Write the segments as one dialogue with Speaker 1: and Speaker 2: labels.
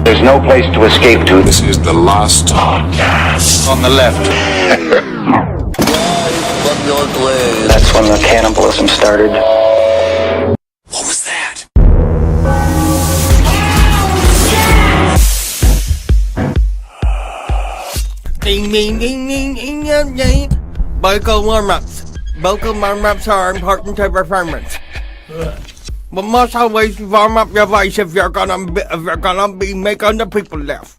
Speaker 1: There's no place to escape to.
Speaker 2: This is the last podcast.
Speaker 1: On the left. That's when the cannibalism started.
Speaker 2: What was that?
Speaker 3: Ding ding ding ding ding ding ding. Vocal warm-ups. Vocal warm-ups are important to performance. But must always warm up your voice if you're gonna be making the people laugh.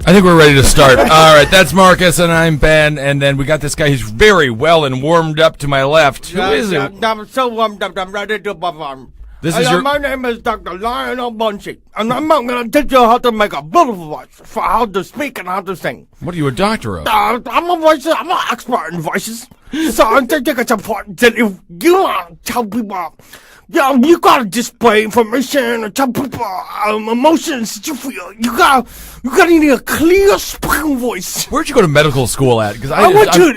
Speaker 4: I think we're ready to start. All right, that's Marcus, and I'm Ben, and then we got this guy who's very well and warmed up to my left. Who is it?
Speaker 3: I'm so warmed up, I'm ready to perform. My name is Dr. Lionel Bunchy, and I'm gonna teach you how to make a beautiful voice, for how to speak and how to sing.
Speaker 4: What are you a doctor of?
Speaker 3: I'm an expert in voices. So I think it's important that if you want to tell people, you gotta display information or tell people emotions that you feel. You gotta need a clear spoken voice.
Speaker 4: Where'd you go to medical school at? Because
Speaker 3: I went to.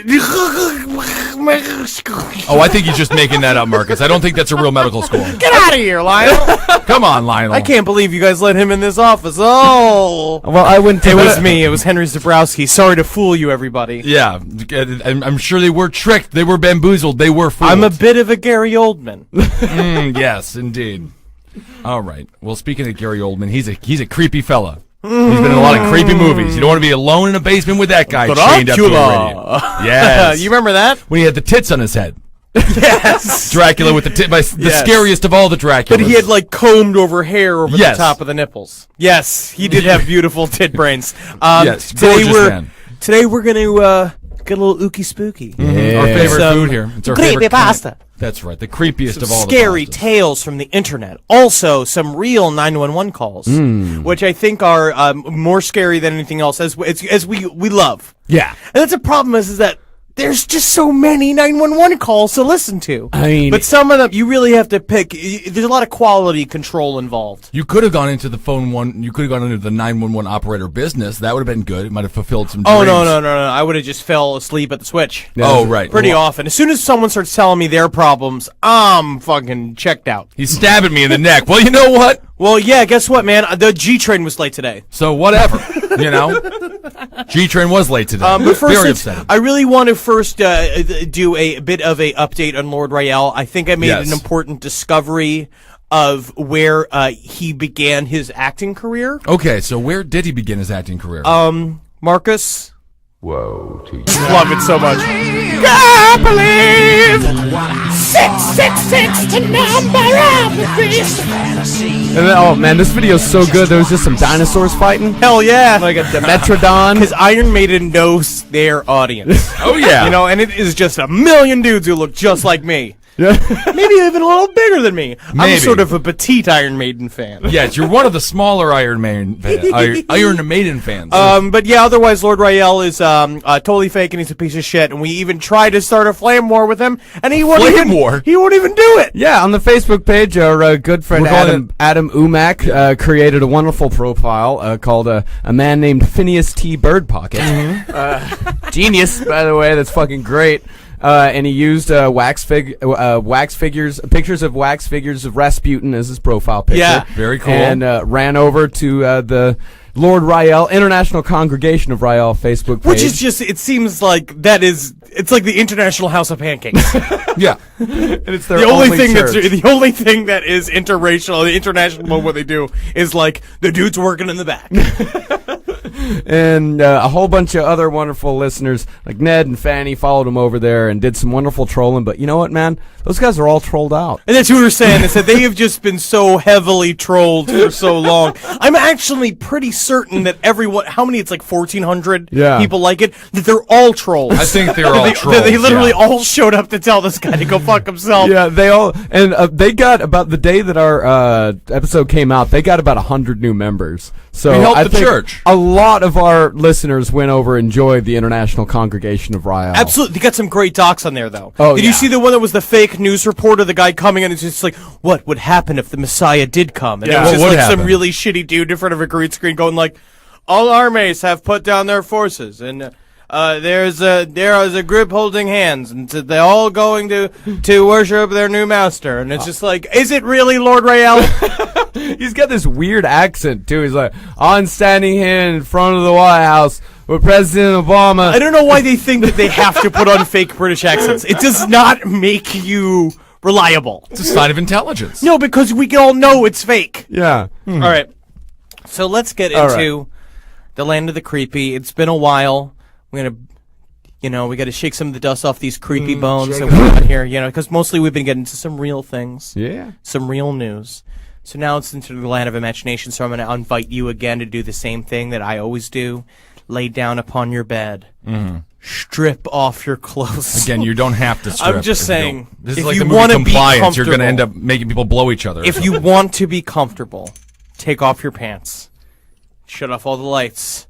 Speaker 4: Oh, I think he's just making that up, Marcus. I don't think that's a real medical school.
Speaker 5: Get out of here, Lionel.
Speaker 4: Come on, Lionel.
Speaker 5: I can't believe you guys let him in this office. Oh.
Speaker 6: Well, I wouldn't.
Speaker 5: It was me. It was Henry Zabrowski. Sorry to fool you, everybody.
Speaker 4: Yeah, I'm sure they were tricked. They were bamboozled. They were fooled.
Speaker 5: I'm a bit of a Gary Oldman.
Speaker 4: Yes, indeed. All right. Well, speaking of Gary Oldman, he's a creepy fella. He's been in a lot of creepy movies. You don't want to be alone in a basement with that guy chained up to a radio. Yes.
Speaker 5: You remember that?
Speaker 4: When he had the tits on his head.
Speaker 5: Yes.
Speaker 4: Dracula with the scariest of all the Draculas.
Speaker 5: But he had like combed over hair over
Speaker 4: Yes.
Speaker 5: the top of the nipples. Yes, he did have beautiful tit brains.
Speaker 4: Yes, gorgeous man.
Speaker 5: Today we're gonna get a little ooky spooky.
Speaker 4: Mm-hmm. Our favorite food here. It's our
Speaker 5: creepy
Speaker 4: favorite
Speaker 5: pasta.
Speaker 4: That's right. The creepiest of all
Speaker 5: Scary
Speaker 4: the pastas.
Speaker 5: tales from the internet. Also, some real 911 calls, which I think are more scary than anything else, as we love.
Speaker 4: Yeah.
Speaker 5: And that's the problem is that there's just so many 911 calls to listen to.
Speaker 6: I mean,
Speaker 5: but some of them you really have to pick. There's a lot of quality control involved.
Speaker 4: You could have gone into the phone one. You could have gone into the 911 operator business. That would have been good. It might have fulfilled some dreams.
Speaker 5: Oh no! I would have just fell asleep at the switch.
Speaker 4: Yeah, oh right.
Speaker 5: Pretty often. As soon as someone starts telling me their problems, I'm fucking checked out.
Speaker 4: He's stabbing me in the neck. Well, you know what?
Speaker 5: Well, yeah. Guess what, man? The G train was late today.
Speaker 4: So whatever. You know, G train was late today.
Speaker 5: But first,
Speaker 4: very upsetting.
Speaker 5: I really want to first do a bit of a update on Lord Rael. I think I made an important discovery of where he began his acting career.
Speaker 4: Okay, so where did he begin his acting career?
Speaker 5: Marcus.
Speaker 2: Whoa, to you.
Speaker 5: Love it so much.
Speaker 7: I believe 666 to number of the beast.
Speaker 6: And then, oh man, this video's so good. There was just some dinosaurs fighting.
Speaker 5: Hell yeah!
Speaker 6: Like a Dimetrodon.
Speaker 5: Because Iron Maiden knows their audience.
Speaker 4: Oh yeah.
Speaker 5: You know, and it is just a million dudes who look just like me.
Speaker 6: Yeah.
Speaker 5: Maybe even a little bigger than me. I'm
Speaker 4: Maybe.
Speaker 5: sort of a petite Iron Maiden fan.
Speaker 4: Yes, you're one of the smaller Iron Maiden fans.
Speaker 5: But yeah, otherwise Lord Rael is totally fake and he's a piece of shit. And we even tried to start a flame war with him, and he won't even do it.
Speaker 6: Yeah, on the Facebook page, our good friend
Speaker 4: We're calling
Speaker 6: Adam Umack created a wonderful profile called a man named Phineas T. Birdpocket. Genius, by the way. That's fucking great. And he used pictures of wax figures of Rasputin as his profile picture.
Speaker 5: Yeah,
Speaker 4: very cool.
Speaker 6: And ran over to the Lord Rael International Congregation of Rael Facebook page.
Speaker 5: Which is just, it seems like it's like the International House of Pancakes.
Speaker 4: Yeah.
Speaker 6: And it's their
Speaker 5: the only thing that is interracial, the international what they do is like the dude's working in the back.
Speaker 6: And a whole bunch of other wonderful listeners like Ned and Fanny followed him over there and did some wonderful trolling. But you know what, man? Those guys are all trolled out.
Speaker 5: And that's what we were saying, is that they have just been so heavily trolled for so long. I'm actually pretty certain that how many, it's like 1,400 people like it, that they're all trolls.
Speaker 4: I think they're all trolls.
Speaker 5: They literally all showed up to tell this guy to go fuck himself.
Speaker 6: Yeah, they all, and they got about the day that our episode came out, they got about 100 new members. So
Speaker 4: we helped
Speaker 6: I
Speaker 4: the
Speaker 6: think
Speaker 4: church.
Speaker 6: A lot of our listeners went over and enjoyed the International Congregation of Rael.
Speaker 5: Absolutely. They got some great docs on there, though.
Speaker 6: Oh,
Speaker 5: Did you see the one that was the fake news reporter, the guy coming in and just like, what would happen if the Messiah did come? And it was
Speaker 4: What
Speaker 5: just
Speaker 4: would
Speaker 5: like
Speaker 4: happen?
Speaker 5: some really shitty dude in front of a green screen going like, all armies have put down their forces, and there is a group holding hands, and they're all going to worship their new master. And it's just like, is it really Lord Rael?
Speaker 6: He's got this weird accent too. He's like, I'm standing here in front of the White House with President Obama.
Speaker 5: I don't know why they think that they have to put on fake British accents. It does not make you reliable.
Speaker 4: It's a sign of intelligence.
Speaker 5: No, because we all know it's fake.
Speaker 6: Yeah.
Speaker 5: All right. So let's get into the land of the creepy. It's been a while. We're going to, we got to shake some of the dust off these creepy bones that we got here, because mostly we've been getting to some real things.
Speaker 6: Yeah.
Speaker 5: Some real news. So now it's into the land of imagination, so I'm going to invite you again to do the same thing that I always do. Lay down upon your bed. Mm-hmm. Strip off your clothes.
Speaker 4: Again, you don't have to strip.
Speaker 5: I'm just saying,
Speaker 4: this is
Speaker 5: if
Speaker 4: like
Speaker 5: you
Speaker 4: the movie
Speaker 5: wanna be
Speaker 4: Compliance. You're going to end
Speaker 5: comfortable-
Speaker 4: up making people blow each other.
Speaker 5: If you want to be comfortable, take off your pants. Shut off all the lights.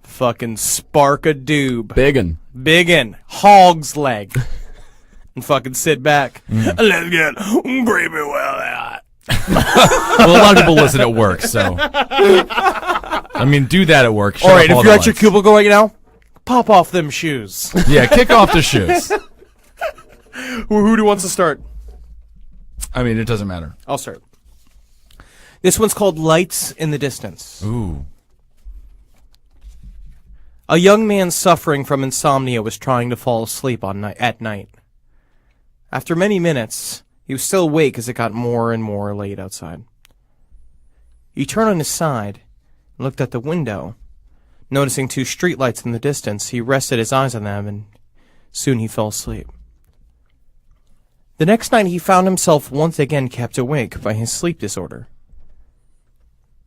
Speaker 5: Fucking spark a doob. Biggin. Hog's leg. And fucking sit back. And let's get creepy with that.
Speaker 4: Well, a lot of people listen at work, so. I mean, do that at work. Shut
Speaker 5: All right,
Speaker 4: off
Speaker 5: if
Speaker 4: the
Speaker 5: you're at your
Speaker 4: lights.
Speaker 5: cubicle right now, pop off them shoes.
Speaker 4: Yeah, kick off the shoes.
Speaker 5: Who wants to start?
Speaker 4: I mean, it doesn't matter.
Speaker 5: I'll start. This one's called Lights in the Distance.
Speaker 4: Ooh.
Speaker 5: A young man suffering from insomnia was trying to fall asleep at night. After many minutes, he was still awake as it got more and more late outside. He turned on his side and looked at the window. Noticing 2 streetlights in the distance, he rested his eyes on them, and soon he fell asleep. The next night, he found himself once again kept awake by his sleep disorder.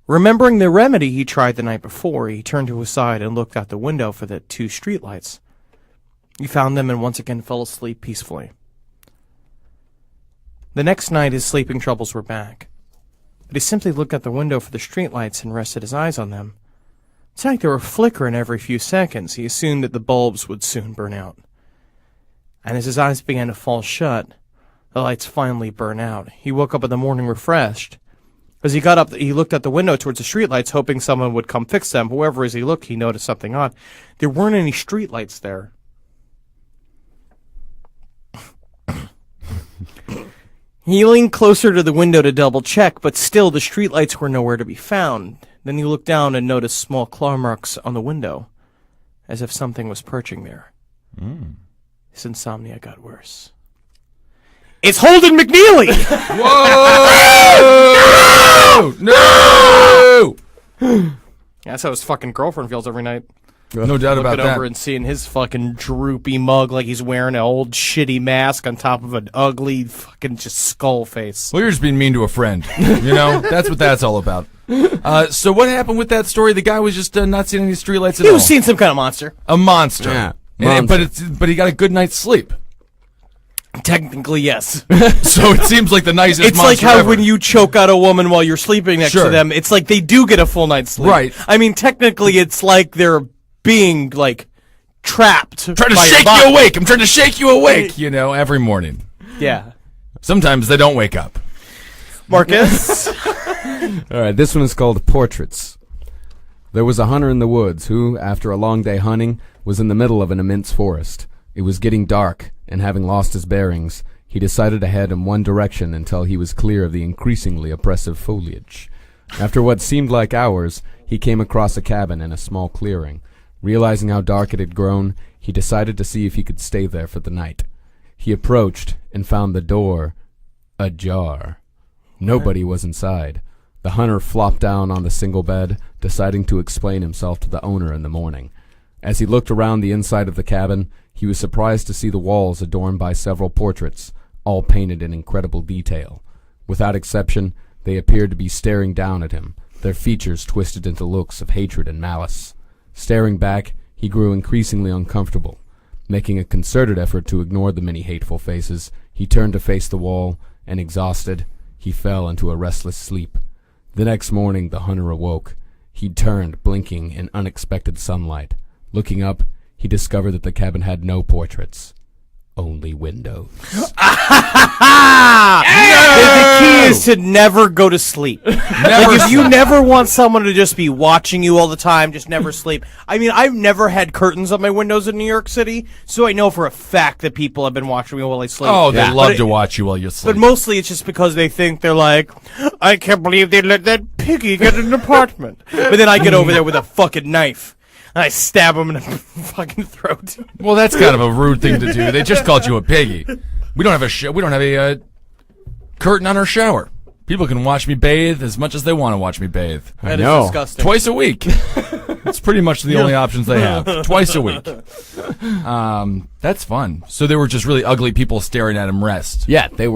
Speaker 5: Remembering the remedy he tried the night before, he turned to his side and looked out the window for the 2 streetlights. He found them and once again fell asleep peacefully. The next night, his sleeping troubles were back, but he simply looked out the window for the streetlights and rested his eyes on them. It's like they were flickering every few seconds. He assumed that the bulbs would soon burn out. And as his eyes began to fall shut, the lights finally burned out. He woke up in the morning refreshed. As he got up, he looked out the window towards the streetlights, hoping someone would come fix them. However, as he looked, he noticed something odd. There weren't any streetlights there. He leaned closer to the window to double check, but still the streetlights were nowhere to be found. Then he looked down and noticed small claw marks on the window, as if something was perching there. His insomnia got worse. It's Holden McNeely!
Speaker 4: Whoa! No!
Speaker 5: That's how his fucking girlfriend feels every night.
Speaker 4: No doubt about
Speaker 5: Looking
Speaker 4: that.
Speaker 5: over and seeing his fucking droopy mug like he's wearing an old shitty mask on top of an ugly fucking just skull face.
Speaker 4: Well, you're just being mean to a friend. That's what that's all about. So what happened with that story? The guy was just not seeing any streetlights at
Speaker 5: He
Speaker 4: all.
Speaker 5: was seeing some kind of monster.
Speaker 4: A monster.
Speaker 6: Yeah,
Speaker 4: But he got a good night's sleep.
Speaker 5: Technically, yes.
Speaker 4: So it seems like the nicest
Speaker 5: It's like
Speaker 4: monster
Speaker 5: how
Speaker 4: ever.
Speaker 5: when you choke out a woman while you're sleeping next
Speaker 4: Sure.
Speaker 5: to them, it's like they do get a full night's sleep.
Speaker 4: Right.
Speaker 5: I mean, technically, it's like they're being, like, trapped.
Speaker 4: trying to
Speaker 5: by your
Speaker 4: shake
Speaker 5: body.
Speaker 4: you awake. I'm trying to shake you awake, every morning.
Speaker 5: Yeah.
Speaker 4: Sometimes they don't wake up.
Speaker 5: Marcus?
Speaker 6: All right, this one is called Portraits. There was a hunter in the woods who, after a long day hunting, was in the middle of an immense forest. It was getting dark, and having lost his bearings, he decided to head in one direction until he was clear of the increasingly oppressive foliage. After what seemed like hours, he came across a cabin in a small clearing. Realizing how dark it had grown, he decided to see if he could stay there for the night. He approached and found the door ajar. Nobody was inside. The hunter flopped down on the single bed, deciding to explain himself to the owner in the morning. As he looked around the inside of the cabin, he was surprised to see the walls adorned by several portraits, all painted in incredible detail. Without exception, they appeared to be staring down at him, their features twisted into looks of hatred and malice. Staring back, he grew increasingly uncomfortable. Making a concerted effort to ignore the many hateful faces, he turned to face the wall, and exhausted, he fell into a restless sleep. The next morning, the hunter awoke. He turned, blinking in unexpected sunlight. Looking up, he discovered that the cabin had no portraits. only windows.
Speaker 5: The key is to never go to sleep. If you never want someone to just be watching you all the time, just never sleep. I mean, I've never had curtains on my windows in New York City, so I know for a fact that people have been watching me while I sleep.
Speaker 4: Oh, they love
Speaker 5: But
Speaker 4: to watch you while you sleep.
Speaker 5: But mostly it's just because they think they're like, I can't believe they let that piggy get an apartment. But then I get over there with a fucking knife. And I stab him in the fucking throat.
Speaker 4: Well, that's kind of a rude thing to do. They just called you a piggy. We don't have a curtain on our shower. People can watch me bathe as much as they want to watch me bathe.
Speaker 5: That
Speaker 6: know.
Speaker 5: is disgusting.
Speaker 4: Twice a week. It's pretty much the only options they have. Twice a week. That's fun. So they were just really ugly people staring at him rest.
Speaker 6: Yeah, they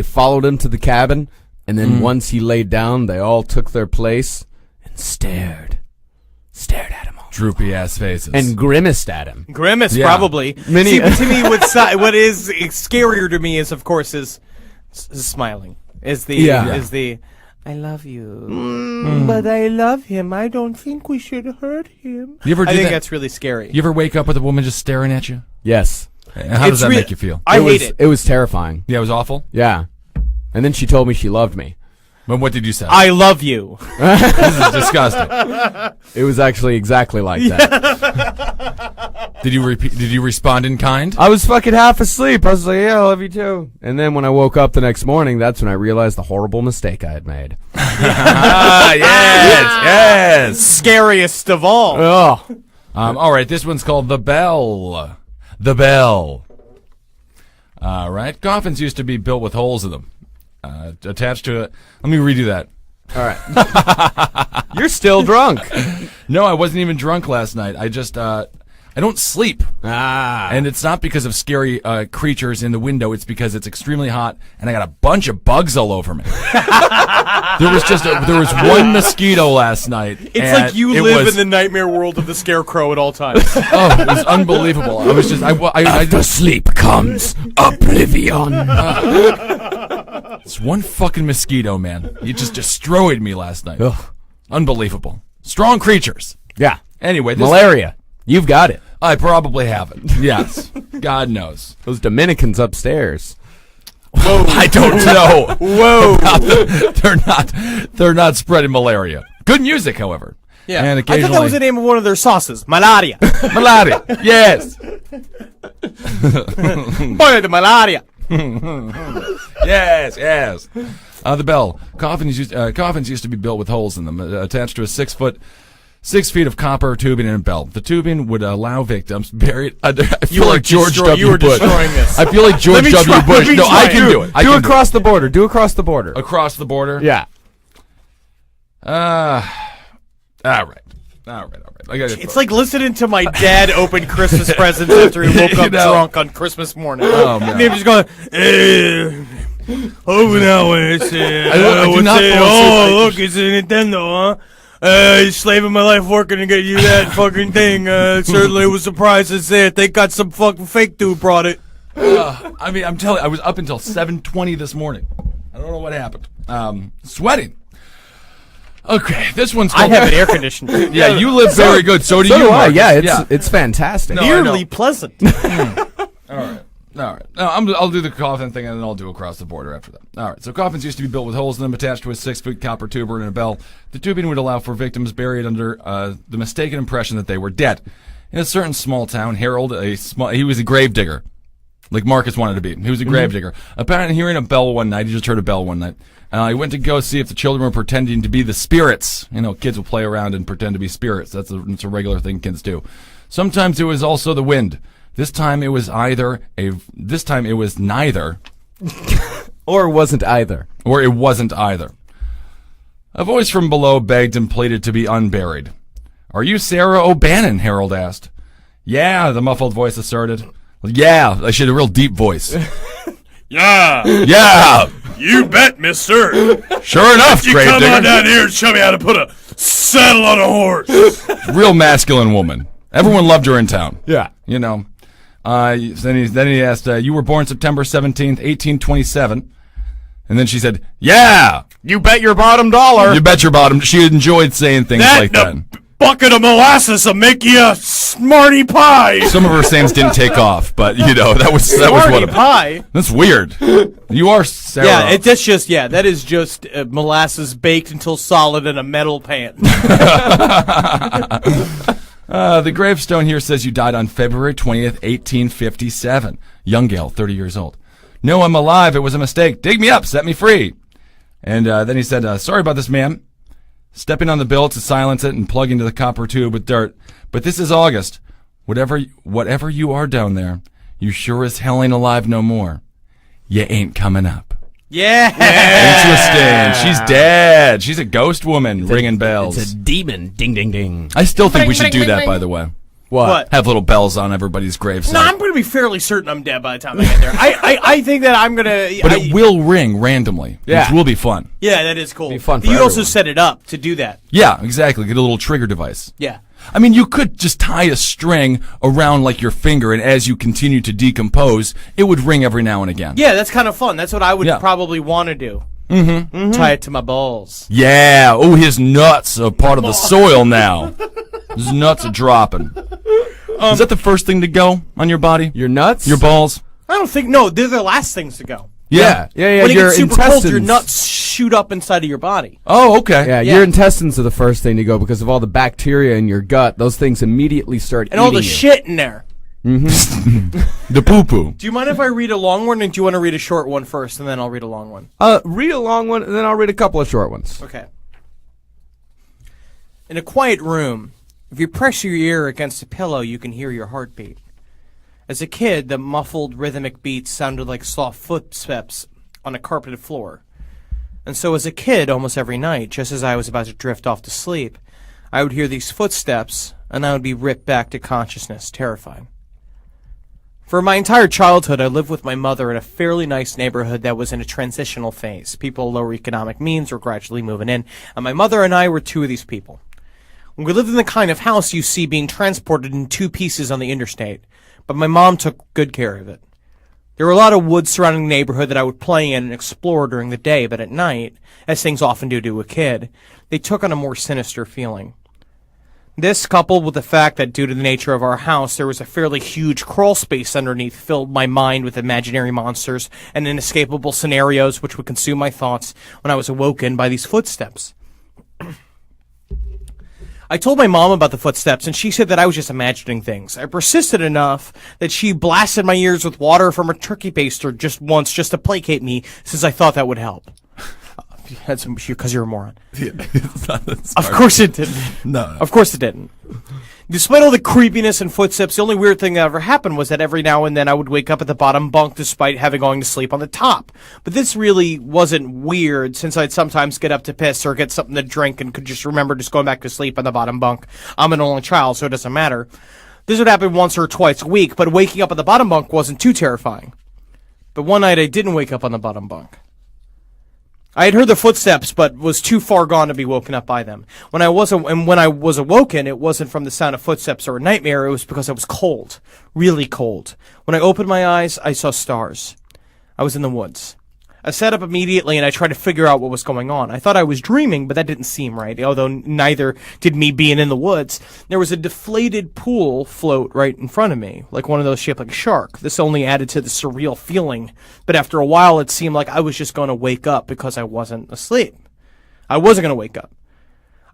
Speaker 6: followed him to the cabin, and then once he laid down, they all took their place and stared at him all.
Speaker 4: Droopy ass faces.
Speaker 6: And grimaced at him.
Speaker 5: Grimace,
Speaker 4: Yeah.
Speaker 5: probably. See, to me, what is scarier to me is, of course, is smiling. Is the I love you, but I love him. I don't think we should hurt him.
Speaker 4: You ever do
Speaker 5: I think
Speaker 4: that?
Speaker 5: that's really scary.
Speaker 4: You ever wake up with a woman just staring at you?
Speaker 6: Yes.
Speaker 4: And how does that make you feel?
Speaker 5: I hate it.
Speaker 6: It was terrifying.
Speaker 4: Yeah, it was awful.
Speaker 6: Yeah. And then she told me she loved me.
Speaker 4: But what did you say?
Speaker 5: I love you.
Speaker 4: This is disgusting.
Speaker 6: It was actually exactly like that.
Speaker 4: Did you respond in kind?
Speaker 6: I was fucking half asleep. I was like, yeah, I love you too. And then when I woke up the next morning, that's when I realized the horrible mistake I had made.
Speaker 4: Yes.
Speaker 5: Scariest of all.
Speaker 6: Oh.
Speaker 4: All right, this one's called The Bell. The Bell. All right, coffins used to be built with holes in them. Attached to it. Let me redo that.
Speaker 6: All right. You're still drunk.
Speaker 4: No, I wasn't even drunk last night. I just, I don't sleep.
Speaker 6: Ah.
Speaker 4: And it's not because of scary creatures in the window. It's because it's extremely hot, and I got a bunch of bugs all over me. there was one mosquito last night.
Speaker 5: It's like you live in the nightmare world of the scarecrow at all times.
Speaker 4: Oh, it was unbelievable. I was just,
Speaker 6: After sleep comes oblivion.
Speaker 4: it's one fucking mosquito, man. You just destroyed me last night.
Speaker 6: Ugh.
Speaker 4: Unbelievable. Strong creatures.
Speaker 6: Yeah.
Speaker 4: Anyway,
Speaker 6: Malaria. You've got it.
Speaker 4: I probably haven't. Yes. God knows.
Speaker 6: Those Dominicans upstairs.
Speaker 4: Whoa. I don't know. Whoa. They're not spreading malaria. Good music, however.
Speaker 5: Yeah.
Speaker 4: And
Speaker 5: I
Speaker 4: occasionally.
Speaker 5: thought that was the name of one of their sauces. Malaria.
Speaker 4: Malaria. Yes.
Speaker 5: Boy, the malaria.
Speaker 4: Yes. The Bell. Coffins used to be built with holes in them, attached to a 6 feet of copper tubing and a bell. The tubing would allow victims buried under. I feel like George W.
Speaker 5: You were
Speaker 4: Bush.
Speaker 5: destroying this.
Speaker 4: I feel like George W. Bush. No, I can do it. I
Speaker 6: Do
Speaker 4: can
Speaker 6: across the border. Do across the border.
Speaker 4: across the border.
Speaker 6: Yeah.
Speaker 4: All right. I got it.
Speaker 5: It's like listening to my dad open Christmas presents after he woke up drunk on Christmas morning.
Speaker 4: Oh, man.
Speaker 5: And he was going, over now when it's,
Speaker 4: I do not fall asleep.
Speaker 5: look, it's a Nintendo, huh? Slaving my life working to get you that fucking thing. Certainly was surprised to see it. They got some fucking fake dude brought it.
Speaker 4: I mean, I'm telling you, I was up until 7:20 this morning. I don't know what happened. Sweating. Okay, this one's
Speaker 5: I
Speaker 4: called...
Speaker 5: have an air conditioner.
Speaker 4: Yeah, you live very good. So do
Speaker 6: So
Speaker 4: you,
Speaker 6: do I.
Speaker 4: Marcus.
Speaker 6: Yeah, it's fantastic.
Speaker 4: No, I
Speaker 5: Nearly
Speaker 4: know.
Speaker 5: pleasant.
Speaker 4: All right. No, I'll do the coffin thing, and then I'll do across the border after that. All right. So coffins used to be built with holes in them, attached to a 6-foot copper tuber and a bell. The tubing would allow for victims buried under the mistaken impression that they were dead. In a certain small town, Harold, he was a gravedigger, like Marcus wanted to be. He was a gravedigger. Apparently, hearing a bell one night, he just heard a bell one night. He went to go see if the children were pretending to be the spirits. You know, kids will play around and pretend to be spirits. That's a regular thing kids do. Sometimes it was also the wind. This time it was neither.
Speaker 6: Or wasn't either.
Speaker 4: Or it wasn't either. A voice from below begged and pleaded to be unburied. Are you Sarah O'Bannon? Harold asked. Yeah, the muffled voice asserted. Yeah, she had a real deep voice. Yeah,
Speaker 3: You bet, mister.
Speaker 4: sure enough, gravedigger.
Speaker 3: here and show me how to put a saddle on a horse.
Speaker 4: Real masculine woman. Everyone loved her in town.
Speaker 6: Yeah.
Speaker 4: You know. Then he asked, you were born September 17th, 1827. And then she said, yeah.
Speaker 6: You bet your bottom dollar.
Speaker 4: You bet your bottom. She enjoyed saying things like that.
Speaker 3: bucket of molasses will make you a smarty pie.
Speaker 4: Some of her sayings didn't take off, but that was
Speaker 5: Smarty
Speaker 4: one of
Speaker 5: pie.
Speaker 4: That's weird. You are Sarah.
Speaker 5: Yeah, that is just molasses baked until solid in a metal pan.
Speaker 4: The gravestone here says you died on February 20th, 1857. Young gal, 30 years old. No, I'm alive. It was a mistake. Dig me up. Set me free. And then he said, sorry about this, ma'am. Stepping on the bill to silence it and plug into the copper tube with dirt. But this is August. Whatever you are down there, you sure as hell ain't alive no more. You ain't coming up.
Speaker 5: Yeah.
Speaker 4: Interesting. She's dead. She's a ghost woman ringing bells.
Speaker 6: It's a demon. Ding, ding, ding.
Speaker 4: I still think we should do that, by the way.
Speaker 5: What?
Speaker 4: Have little bells on everybody's gravesite.
Speaker 5: No, I'm going to be fairly certain I'm dead by the time I get there. I think that I'm going to...
Speaker 4: But it will ring randomly,
Speaker 6: Yeah.
Speaker 4: which will be fun.
Speaker 5: Yeah, that is cool.
Speaker 6: Be fun for
Speaker 5: you also
Speaker 6: everyone.
Speaker 5: set it up to do that.
Speaker 4: Yeah, exactly. Get a little trigger device.
Speaker 5: Yeah.
Speaker 4: I mean, you could just tie a string around like your finger, and as you continue to decompose, it would ring every now and again.
Speaker 5: Yeah, that's kind of fun. That's what I would
Speaker 4: Yeah.
Speaker 5: probably want to do. Mm-hmm. Tie it to my balls.
Speaker 4: Yeah. Oh, his nuts are part of the soil now. His nuts are dropping. Is that the first thing to go on your body?
Speaker 6: Your nuts?
Speaker 4: Your balls?
Speaker 5: I don't think... No, they're the last things to go.
Speaker 6: Yeah.
Speaker 5: When it
Speaker 6: your
Speaker 5: gets super
Speaker 6: intestines.
Speaker 5: cold, your nuts shoot up inside of your body.
Speaker 4: Oh, okay.
Speaker 6: Yeah, your intestines are the first thing to go because of all the bacteria in your gut. Those things immediately start
Speaker 5: And
Speaker 6: eating
Speaker 5: all the
Speaker 6: you.
Speaker 5: shit in there.
Speaker 4: The poo-poo.
Speaker 5: Do you mind if I read a long one, or do you want to read a short one first, and then I'll read a long one?
Speaker 6: Read a long one, and then I'll read a couple of short ones.
Speaker 5: Okay. In a quiet room, if you press your ear against a pillow, you can hear your heartbeat. As a kid, the muffled rhythmic beats sounded like soft footsteps on a carpeted floor. And so as a kid, almost every night, just as I was about to drift off to sleep, I would hear these footsteps, and I would be ripped back to consciousness, terrified. For my entire childhood, I lived with my mother in a fairly nice neighborhood that was in a transitional phase. People of lower economic means were gradually moving in, and my mother and I were two of these people. We lived in the kind of house you see being transported in two pieces on the interstate, but my mom took good care of it. There were a lot of woods surrounding the neighborhood that I would play in and explore during the day, but at night, as things often do to a kid, they took on a more sinister feeling. This, coupled with the fact that due to the nature of our house, there was a fairly huge crawl space underneath, filled my mind with imaginary monsters and inescapable scenarios which would consume my thoughts when I was awoken by these footsteps. I told my mom about the footsteps, and she said that I was just imagining things. I persisted enough that she blasted my ears with water from a turkey baster just once, just to placate me, since I thought that would help. That's because you're a moron. Of course it didn't.
Speaker 4: No.
Speaker 5: Of course it didn't. Despite all the creepiness and footsteps, the only weird thing that ever happened was that every now and then I would wake up at the bottom bunk despite having going to sleep on the top. But this really wasn't weird, since I'd sometimes get up to piss or get something to drink and could just remember just going back to sleep on the bottom bunk. I'm an only child, so it doesn't matter. This would happen once or twice a week, but waking up on the bottom bunk wasn't too terrifying. But one night I didn't wake up on the bottom bunk. I had heard the footsteps, but was too far gone to be woken up by them. When I was awoken, it wasn't from the sound of footsteps or a nightmare. It was because I was cold, really cold. When I opened my eyes, I saw stars. I was in the woods. I sat up immediately and I tried to figure out what was going on. I thought I was dreaming, but that didn't seem right, although neither did me being in the woods. There was a deflated pool float right in front of me, like one of those shaped like a shark. This only added to the surreal feeling, but after a while it seemed like I was just going to wake up because I wasn't asleep. I wasn't going to wake up.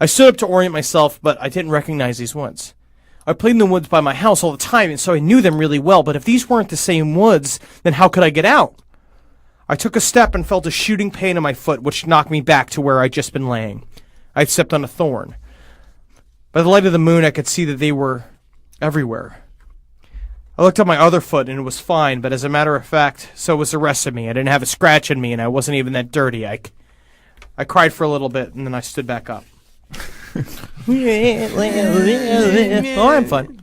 Speaker 5: I stood up to orient myself, but I didn't recognize these woods. I played in the woods by my house all the time, and so I knew them really well, but if these weren't the same woods, then how could I get out? I took a step and felt a shooting pain in my foot, which knocked me back to where I'd just been laying. I'd stepped on a thorn. By the light of the moon, I could see that they were everywhere. I looked at my other foot, and it was fine, but as a matter of fact, so was the rest of me. I didn't have a scratch in me, and I wasn't even that dirty. I cried for a little bit, and then I stood back up. Oh, I'm fun.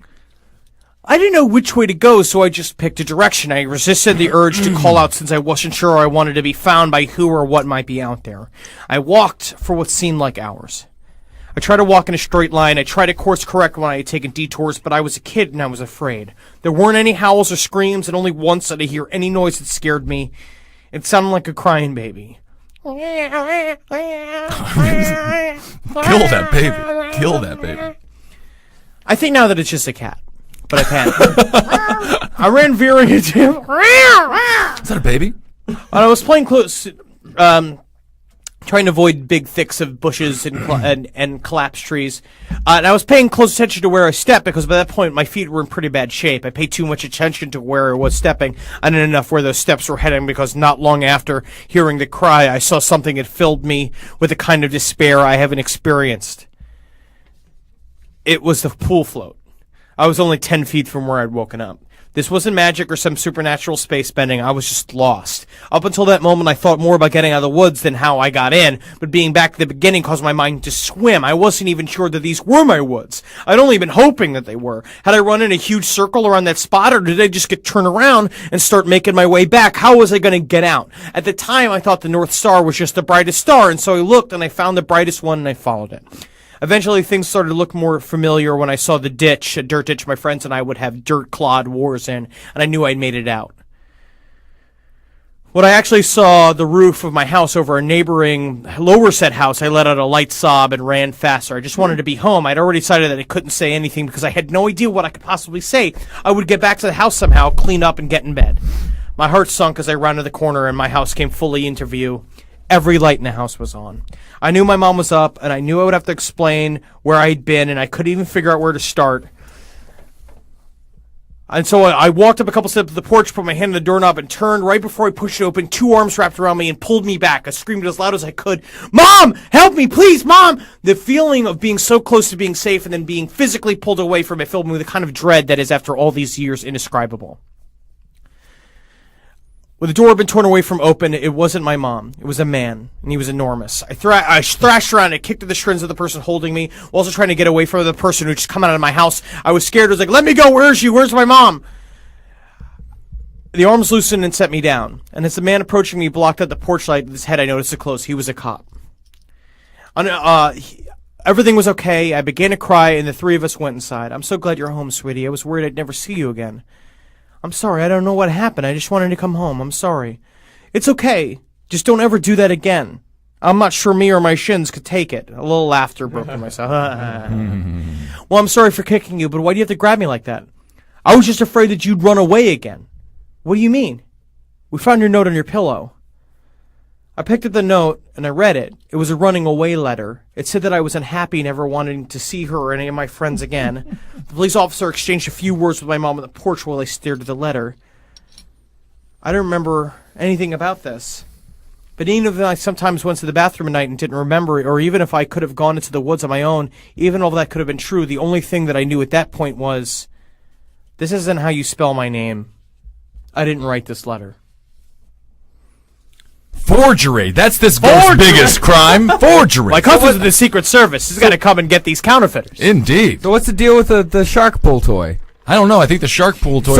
Speaker 5: I didn't know which way to go, so I just picked a direction. I resisted the urge to call out since I wasn't sure I wanted to be found by who or what might be out there. I walked for what seemed like hours. I tried to walk in a straight line. I tried to course correct when I had taken detours, but I was a kid and I was afraid. There weren't any howls or screams, and only once did I hear any noise that scared me. It sounded like a crying baby.
Speaker 4: Kill that baby. Kill that baby.
Speaker 5: I think now that it's just a cat, but I panicked. I ran veering into him.
Speaker 4: Is that a baby?
Speaker 5: And I was playing close, trying to avoid big thicks of bushes and collapsed trees. And I was paying close attention to where I stepped because by that point my feet were in pretty bad shape. I paid too much attention to where I was stepping. I didn't enough where those steps were heading because not long after hearing the cry, I saw something that filled me with a kind of despair I haven't experienced. It was the pool float. I was only 10 feet from where I'd woken up. This wasn't magic or some supernatural space bending. I was just lost. Up until that moment, I thought more about getting out of the woods than how I got in, but being back at the beginning caused my mind to swim. I wasn't even sure that these were my woods. I'd only been hoping that they were. Had I run in a huge circle around that spot, or did I just get turned around and start making my way back? How was I going to get out? At the time, I thought the North Star was just the brightest star, and so I looked and I found the brightest one and I followed it. Eventually, things started to look more familiar when I saw the ditch, a dirt ditch my friends and I would have dirt-clawed wars in, and I knew I'd made it out. When I actually saw the roof of my house over a neighboring lower set house, I let out a light sob and ran faster. I just wanted to be home. I'd already decided that I couldn't say anything because I had no idea what I could possibly say. I would get back to the house somehow, clean up, and get in bed. My heart sunk as I rounded the corner and my house came fully into view. Every light in the house was on. I knew my mom was up, and I knew I would have to explain where I'd been, and I couldn't even figure out where to start. And so I walked up a couple steps to the porch, put my hand on the doorknob, and turned. Right before I pushed it open, two arms wrapped around me and pulled me back. I screamed as loud as I could, "Mom! Help me, please, Mom!" The feeling of being so close to being safe and then being physically pulled away from it filled me with a kind of dread that is, after all these years, indescribable. With the door had been torn away from open, it wasn't my mom. It was a man, and he was enormous. I thrashed around and kicked at the shins of the person holding me, while also trying to get away from the person who had just come out of my house. I was scared. I was like, "Let me go. Where is she? Where's my mom?" The arms loosened and set me down. And as the man approaching me blocked out the porch light with his head, I noticed it close. He was a cop. Everything was okay. I began to cry, and the three of us went inside. "I'm so glad you're home, sweetie. I was worried I'd never see you again." "I'm sorry, I don't know what happened. I just wanted to come home. I'm sorry." "It's okay. Just don't ever do that again." I'm not sure me or my shins could take it. A little laughter broke from myself. "Well, I'm sorry for kicking you, but why do you have to grab me like that?" "I was just afraid that you'd run away again." "What do you mean?" "We found your note on your pillow." I picked up the note, and I read it. It was a running away letter. It said that I was unhappy, never wanting to see her or any of my friends again. The police officer exchanged a few words with my mom on the porch while I stared at the letter. I don't remember anything about this. But even if I sometimes went to the bathroom at night and didn't remember it, or even if I could have gone into the woods on my own, even all that could have been true, the only thing that I knew at that point was, this isn't how you spell my name. I didn't write this letter.
Speaker 4: Forgery. That's this ghost's biggest crime. Forgery.
Speaker 5: My cousin's in the Secret Service. He's got to come and get these counterfeiters.
Speaker 4: Indeed.
Speaker 6: So what's the deal with the shark pool toy?
Speaker 4: I don't know. I think the shark pool toy.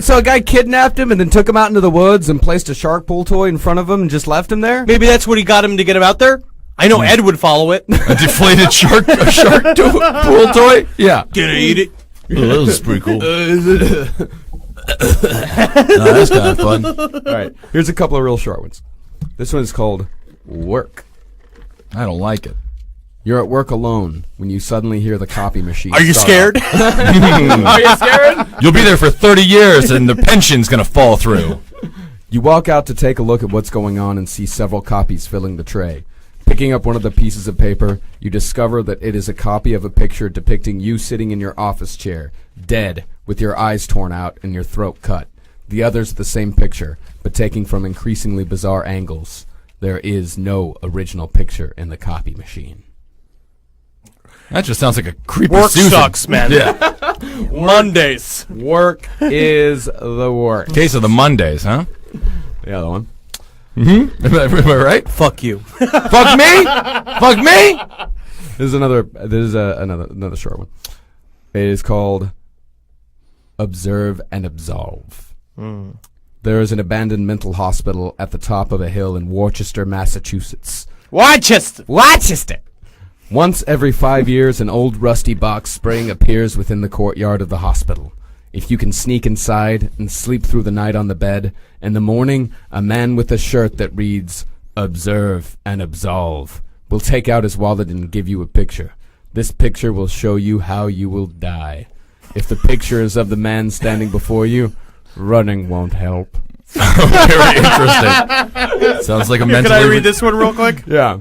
Speaker 6: So a guy kidnapped him and then took him out into the woods and placed a shark pool toy in front of him and just left him there?
Speaker 5: Maybe that's what he got him to get him out there? I know Ed would follow it.
Speaker 4: A deflated pool toy? Yeah.
Speaker 5: Gonna eat it.
Speaker 4: Oh, that was pretty cool. That's kind of fun.
Speaker 6: All right. Here's a couple of real short ones. This one is called Work.
Speaker 4: I don't like it.
Speaker 6: You're at work alone when you suddenly hear the copy machine.
Speaker 5: Are you scared?
Speaker 6: Are you scared?
Speaker 4: You'll be there for 30 years and the pension's going to fall through.
Speaker 6: You walk out to take a look at what's going on and see several copies filling the tray. Picking up one of the pieces of paper, you discover that it is a copy of a picture depicting you sitting in your office chair, dead, with your eyes torn out and your throat cut. The other's the same picture, but taken from increasingly bizarre angles. There is no original picture in the copy machine.
Speaker 4: That just sounds like a creepy
Speaker 5: Work
Speaker 4: Susan.
Speaker 5: sucks, man.
Speaker 4: Yeah.
Speaker 5: Mondays.
Speaker 6: Work is the work.
Speaker 4: Case of the Mondays, huh?
Speaker 6: The other one.
Speaker 4: Mm-hmm. Am I right?
Speaker 5: Fuck you.
Speaker 4: Fuck me? Fuck me?
Speaker 6: This is another short one. It is called Observe and Absolve. There is an abandoned mental hospital at the top of a hill in Worcester, Massachusetts.
Speaker 5: Worcester.
Speaker 6: Once every 5 years, an old rusty box spring appears within the courtyard of the hospital. If you can sneak inside and sleep through the night on the bed, in the morning, a man with a shirt that reads, Observe and Absolve, will take out his wallet and give you a picture. This picture will show you how you will die. If the picture is of the man standing before you, running won't help.
Speaker 4: Very interesting. Sounds like a
Speaker 5: Can
Speaker 4: mentally.
Speaker 5: I read this one real quick?
Speaker 6: Yeah.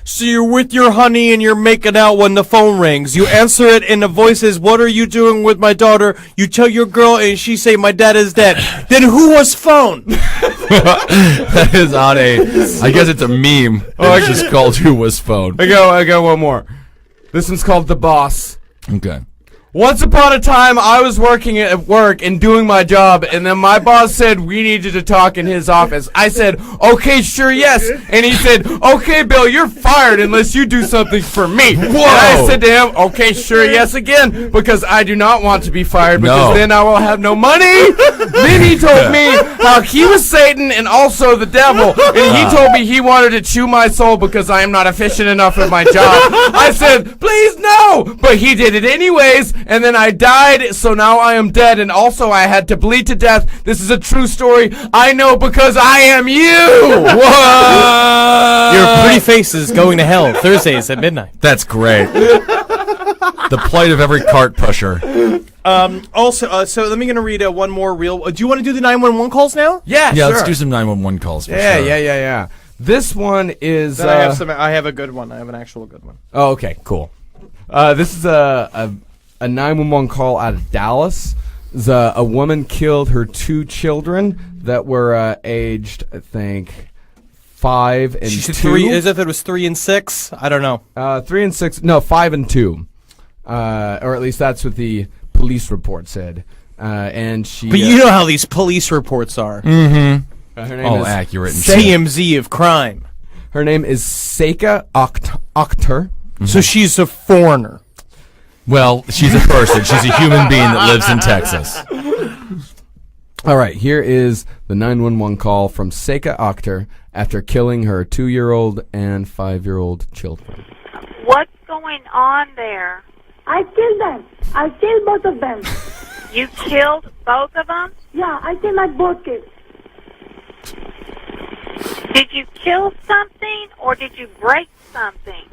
Speaker 5: So you're with your honey and you're making out when the phone rings. You answer it and the voice says, "What are you doing with my daughter?" You tell your girl and she say, "My dad is dead." Then who was phone?
Speaker 4: That is on I guess it's a meme. It's just called "Who Was Phone."
Speaker 6: I got one more. This one's called The Boss.
Speaker 4: Okay.
Speaker 6: Once upon a time, I was working at work and doing my job, and then my boss said, we need you to talk in his office. I said, okay, sure, yes. And he said, okay, Bill, you're fired unless you do something for me. Whoa. And I said to him, okay, sure, yes, again, because I do not want to be fired, because then I will have no money. Then he told me how he was Satan and also the devil, and he told me he wanted to chew my soul because I am not efficient enough at my job. I said, please, no. But he did it anyways. And then I died, so now I am dead, and also I had to bleed to death. This is a true story. I know because I am you. What?
Speaker 5: Your pretty face is going to hell Thursdays at midnight.
Speaker 4: That's great. The plight of every cart pusher.
Speaker 5: Also, so let me gonna read one more real. Do you want to do the 911 calls now?
Speaker 6: Yeah,
Speaker 4: Yeah,
Speaker 6: sure.
Speaker 4: let's do some 911 calls. For
Speaker 6: Yeah,
Speaker 4: sure.
Speaker 6: yeah. This one is.
Speaker 5: I have a good one. I have an actual good one.
Speaker 6: Oh, okay, cool. This is a 911 call out of Dallas. A woman killed her 2 children that were aged, I think, 5 and
Speaker 5: She said
Speaker 6: 2.
Speaker 5: 3. As if it was 3 and 6. I don't know.
Speaker 6: 3 and 6. No, 5 and 2. Or at least that's what the police report said. And she.
Speaker 5: But you know how these police reports are.
Speaker 6: Her name
Speaker 4: All
Speaker 6: is
Speaker 4: accurate and shit.
Speaker 5: TMZ of crime.
Speaker 6: Her name is Seika Akhtar.
Speaker 5: So she's a foreigner.
Speaker 4: Well, she's a person. She's a human being that lives in Texas.
Speaker 6: All right, here is the 911 call from Seika Akhtar after killing her 2-year-old and 5-year-old children.
Speaker 8: What's going on there?
Speaker 9: I killed them. I killed both of them.
Speaker 8: You killed both of them?
Speaker 9: Yeah, I killed my both kids.
Speaker 8: Did you kill something or did you break something?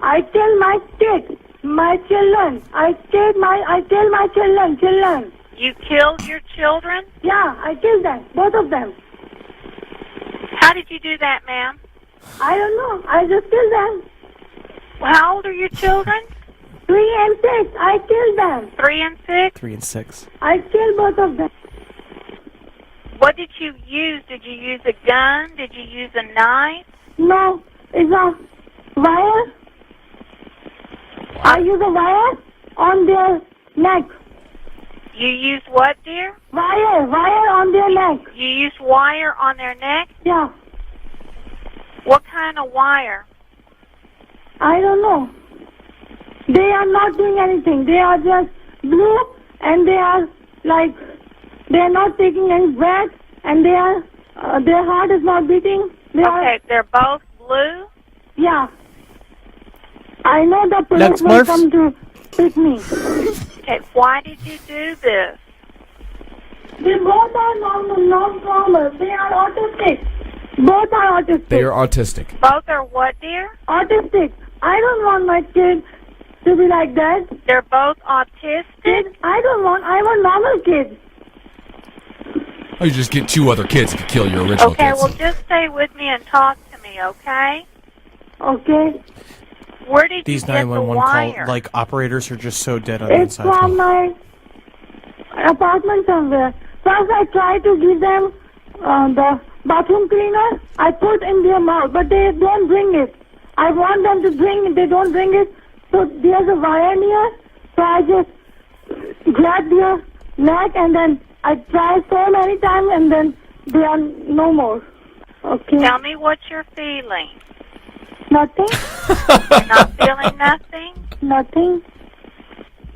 Speaker 9: I killed my kids, my children. I killed my children.
Speaker 8: You killed your children?
Speaker 9: Yeah, I killed them, both of them.
Speaker 8: How did you do that, ma'am?
Speaker 9: I don't know. I just killed them.
Speaker 8: How old are your children?
Speaker 9: 3 and 6. I killed them.
Speaker 8: 3 and 6?
Speaker 5: 3 and 6.
Speaker 9: I killed both of them.
Speaker 8: What did you use? Did you use a gun? Did you use a knife?
Speaker 9: No, it's a wire. I use a wire on their neck.
Speaker 8: You used what, dear?
Speaker 9: Wire on their neck.
Speaker 8: You used wire on their neck?
Speaker 9: Yeah,
Speaker 8: What kind of wire?
Speaker 9: I don't know. They are not doing anything. They are just blue, and they are like, they are not taking any breath, and they are, their heart is not beating.
Speaker 8: Okay, they're both blue?
Speaker 9: Yeah. I know the police
Speaker 5: Next,
Speaker 9: will
Speaker 5: Murphs.
Speaker 9: come to pick me.
Speaker 8: Okay, why did you do this?
Speaker 9: They both are non-normal. They are autistic. Both are autistic.
Speaker 6: They are autistic.
Speaker 8: Both are what, dear?
Speaker 9: Autistic. I don't want my kid to be like that.
Speaker 8: They're both autistic?
Speaker 9: I want normal kids.
Speaker 4: Oh, you just get 2 other kids to kill your original
Speaker 8: Okay,
Speaker 4: kids.
Speaker 8: well, just stay with me and talk to me, okay?
Speaker 9: Okay.
Speaker 8: Where did
Speaker 5: These
Speaker 8: you get the
Speaker 5: 911
Speaker 8: wire?
Speaker 5: call operators are just so dead on the
Speaker 9: It's
Speaker 5: inside.
Speaker 9: from my apartment somewhere. First, I tried to give them the bathroom cleaner. I put in their mouth, but they don't bring it. I want them to bring it. They don't bring it. So there's a wire near. So I just grab their neck, and then I try so many times, and then they are no more. Okay.
Speaker 8: Tell me what you're feeling.
Speaker 9: Nothing.
Speaker 8: You're not feeling nothing?
Speaker 9: Nothing.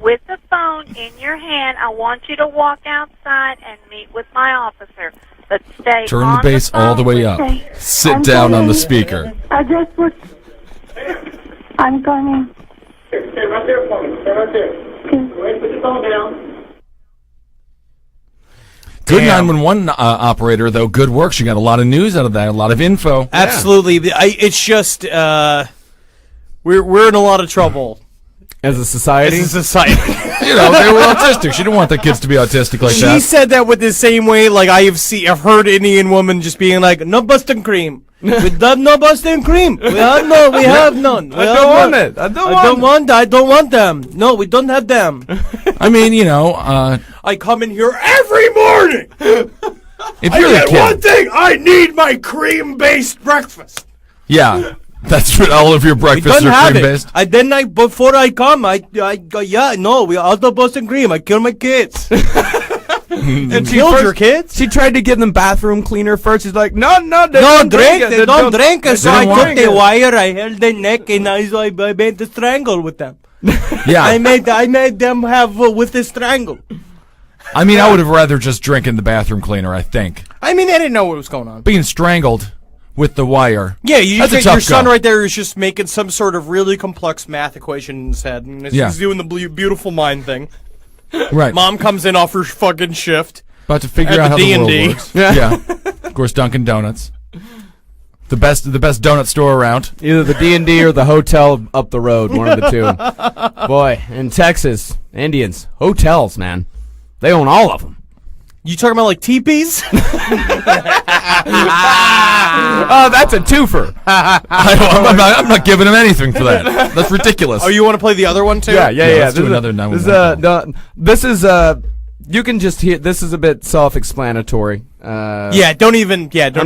Speaker 8: With the phone in your hand, I want you to walk outside and meet with my officer. But stay
Speaker 4: Turn
Speaker 8: on
Speaker 4: the bass
Speaker 8: phone
Speaker 4: all the way
Speaker 8: with
Speaker 4: up.
Speaker 8: me.
Speaker 4: Sit
Speaker 9: I'm
Speaker 4: down on the
Speaker 9: coming.
Speaker 4: speaker.
Speaker 9: I just put. I'm coming.
Speaker 10: Stay right there for me. Stay right there. Go ahead and put your phone down.
Speaker 4: Good
Speaker 5: Damn.
Speaker 4: 911 operator, though. Good work. She got a lot of news out of that, a lot of info.
Speaker 5: Absolutely. It's just, We're in a lot of trouble
Speaker 6: As a society?
Speaker 5: as a society.
Speaker 4: You know, they were autistic. She didn't want the kids to be autistic like
Speaker 5: She
Speaker 4: that.
Speaker 5: said that with the same way, like I've heard Indian woman just being like, no Boston cream. We have no Boston cream. We have none.
Speaker 6: I don't want it. I
Speaker 5: don't want them. No, we don't have them.
Speaker 4: I mean, you know,
Speaker 5: I come in here every morning.
Speaker 4: if you're the
Speaker 3: One
Speaker 4: kid,
Speaker 3: thing, I need my cream-based breakfast.
Speaker 4: yeah, that's what all of your
Speaker 5: We
Speaker 4: breakfasts
Speaker 5: don't
Speaker 4: are
Speaker 5: have
Speaker 4: cream
Speaker 5: it.
Speaker 4: based.
Speaker 5: Before I come, we all the Boston cream. I kill my kids. And killed your kids?
Speaker 6: She tried to give them bathroom cleaner first. She's like, no, they
Speaker 5: No,
Speaker 6: don't
Speaker 5: drink.
Speaker 6: it.
Speaker 5: They don't drink. So I
Speaker 4: don't
Speaker 5: took
Speaker 4: want
Speaker 5: the
Speaker 4: it.
Speaker 5: wire. I held their neck, and I made the strangle with them.
Speaker 4: Yeah,
Speaker 5: I made them have with the strangle.
Speaker 4: I mean, I would have rather just drink in the bathroom cleaner. I think
Speaker 5: I mean, I didn't know what was going on.
Speaker 4: being strangled with the wire.
Speaker 5: Yeah, you
Speaker 4: That's a
Speaker 5: get your
Speaker 4: tough
Speaker 5: son
Speaker 4: go.
Speaker 5: right there is just making some sort of really complex math equation in his head, and
Speaker 4: Yeah.
Speaker 5: he's doing the beautiful mind thing.
Speaker 4: Right,
Speaker 5: Mom comes in off her fucking shift.
Speaker 4: about to figure
Speaker 5: at
Speaker 4: out how
Speaker 5: the
Speaker 4: the world
Speaker 5: D&D.
Speaker 4: works. Yeah, of course, Dunkin' Donuts, the best donut store around.
Speaker 6: Either the D&D or the hotel up the road, one of the two. Boy, in Texas, Indians, hotels, man. They own all of them.
Speaker 5: You talking about like teepees?
Speaker 6: Oh, that's a twofer.
Speaker 4: I'm not giving him anything for that. That's ridiculous.
Speaker 5: Oh, you want to play the other one too?
Speaker 6: Yeah.
Speaker 4: let's do another
Speaker 6: This is you can just hear. This is a bit self-explanatory.
Speaker 5: Yeah, don't
Speaker 6: I'm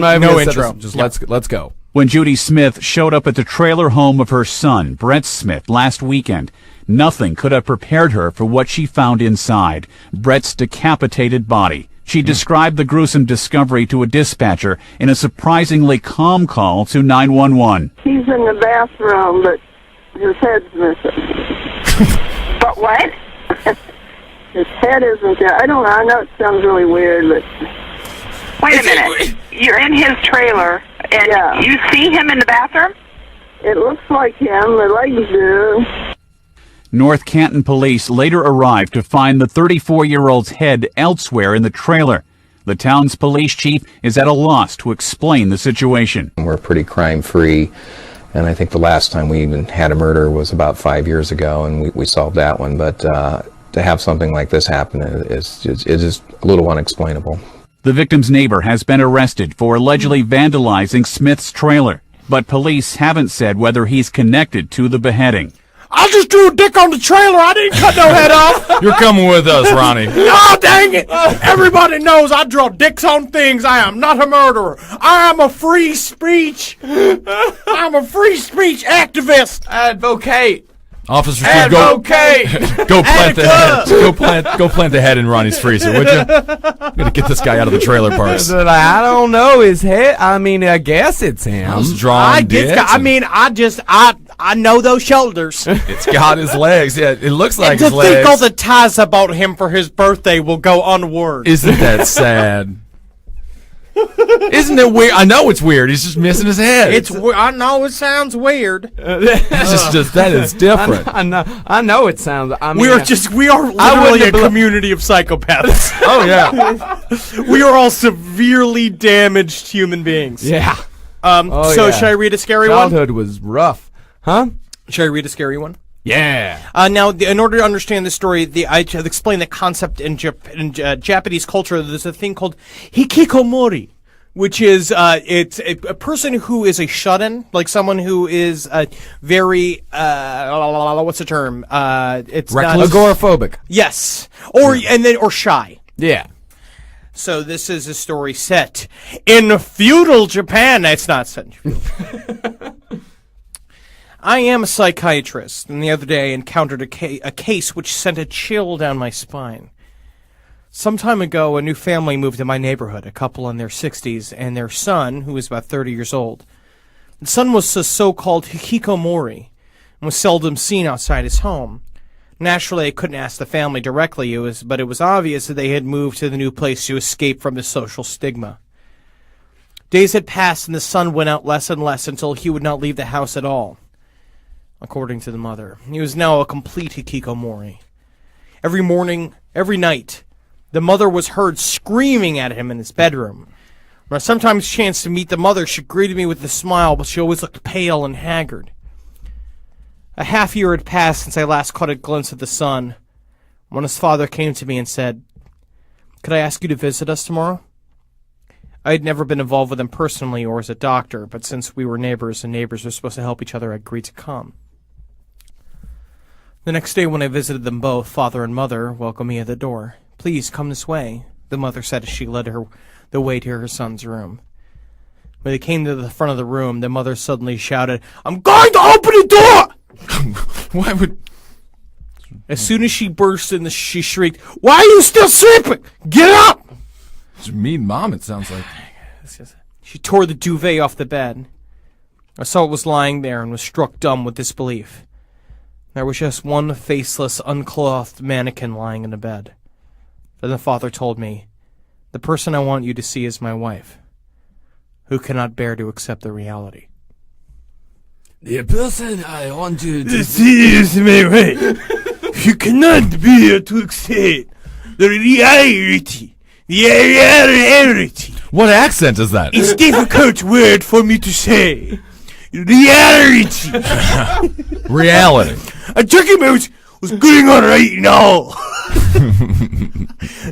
Speaker 6: not even
Speaker 5: no
Speaker 6: gonna set
Speaker 5: intro.
Speaker 6: this- Just let's go.
Speaker 11: When Judy Smith showed up at the trailer home of her son, Brett Smith, last weekend, nothing could have prepared her for what she found inside, Brett's decapitated body. She described the gruesome discovery to a dispatcher in a surprisingly calm call to 911.
Speaker 9: He's in the bathroom, but his head's missing.
Speaker 8: But what?
Speaker 9: His head isn't there. I don't know. I know it sounds really weird, but
Speaker 8: Wait a minute. You're in his trailer, and
Speaker 9: Yeah.
Speaker 8: you see him in the bathroom?
Speaker 9: it looks like him. The legs do.
Speaker 11: North Canton police later arrived to find the 34-year-old's head elsewhere in the trailer. The town's police chief is at a loss to explain the situation.
Speaker 12: We're pretty crime-free, and I think the last time we even had a murder was about 5 years ago, and we solved that one. But to have something like this happen is just a little unexplainable.
Speaker 11: The victim's neighbor has been arrested for allegedly vandalizing Smith's trailer, but police haven't said whether he's connected to the beheading.
Speaker 3: I just drew a dick on the trailer. I didn't cut no head off.
Speaker 4: You're coming with us, Ronnie.
Speaker 3: Oh, dang it. Everybody knows I draw dicks on things. I am not a murderer. I am a free speech. I'm a free speech activist.
Speaker 6: Advocate.
Speaker 4: Officer, go plant the head. Go plant the head in Ronnie's freezer, would you? I'm gonna get this guy out of the trailer parks.
Speaker 6: I don't know his head. I mean, I guess it's him.
Speaker 4: I was drawing dicks.
Speaker 5: I know those shoulders.
Speaker 4: It's got his legs. Yeah, it looks like
Speaker 5: And to
Speaker 4: his legs.
Speaker 5: think all the ties about him for his birthday will go unword.
Speaker 4: Isn't that sad? Isn't it weird? I know it's weird. He's just missing his head.
Speaker 5: I know it sounds weird.
Speaker 4: It's just that is different.
Speaker 6: I know it sounds. I mean,
Speaker 5: We are literally a community of psychopaths.
Speaker 4: Oh yeah.
Speaker 5: We are all severely damaged human beings.
Speaker 6: Yeah.
Speaker 5: So
Speaker 6: yeah.
Speaker 5: should I read a scary one?
Speaker 6: Childhood was rough, huh?
Speaker 5: Should I read a scary one?
Speaker 6: Yeah.
Speaker 5: Now, in order to understand this story, I should explain the concept in Japanese culture. There's a thing called hikikomori, which is it's a person who is a shut-in, like someone who is very what's the term? It's
Speaker 6: Reckless? Agoraphobic.
Speaker 5: Yes, or shy.
Speaker 6: Yeah.
Speaker 5: So this is a story set in feudal Japan. It's not set in feudal. I am a psychiatrist, and the other day I encountered a case which sent a chill down my spine. Some time ago, a new family moved to my neighborhood, a couple in their 60s, and their son, who was about 30 years old. The son was a so-called hikikomori, and was seldom seen outside his home. Naturally, I couldn't ask the family directly, but it was obvious that they had moved to the new place to escape from the social stigma. Days had passed, and the son went out less and less until he would not leave the house at all. According to the mother, he was now a complete hikikomori. Every morning, every night, the mother was heard screaming at him in his bedroom. When I sometimes chanced to meet the mother, she greeted me with a smile, but she always looked pale and haggard. A half year had passed since I last caught a glimpse of the son, when his father came to me and said, "Could I ask you to visit us tomorrow?" I had never been involved with him personally or as a doctor, but since we were neighbors and neighbors were supposed to help each other, I agreed to come. The next day when I visited them both, father and mother welcomed me at the door. "Please, come this way," the mother said as she led her the way to her son's room. When they came to the front of the room, the mother suddenly shouted, "I'm going to open the door!"
Speaker 4: Why would...
Speaker 5: As soon as she burst in, she shrieked, "Why are you still sleeping? Get up!"
Speaker 4: It's a mean mom, it sounds like.
Speaker 5: She tore the duvet off the bed. I saw it was lying there and was struck dumb with disbelief. There was just one faceless, unclothed mannequin lying in the bed. Then the father told me, "The person I want you to see is my wife, who cannot bear to accept the reality."
Speaker 6: The person I want you to
Speaker 3: see is my wife. You cannot bear to accept the reality. The reality.
Speaker 4: What accent is that?
Speaker 3: It's a difficult word for me to say. Reality.
Speaker 4: Reality.
Speaker 3: I'm talking about what's going on right now.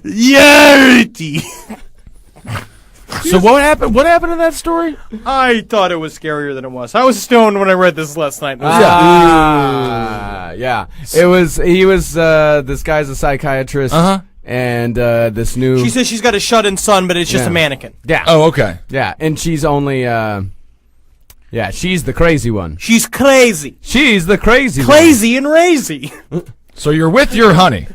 Speaker 3: Reality.
Speaker 4: So what happened? What happened in that story?
Speaker 5: I thought it was scarier than it was. I was stoned when I read this last night.
Speaker 6: Yeah. It was. He was. This guy's a psychiatrist. And this new.
Speaker 5: She says she's got a shut-in son, but it's just a mannequin.
Speaker 6: Yeah.
Speaker 4: Oh, okay.
Speaker 6: Yeah, and she's only. Yeah, she's the crazy one.
Speaker 5: She's crazy.
Speaker 6: She's the crazy one.
Speaker 5: Crazy and crazy.
Speaker 4: So you're with your honey.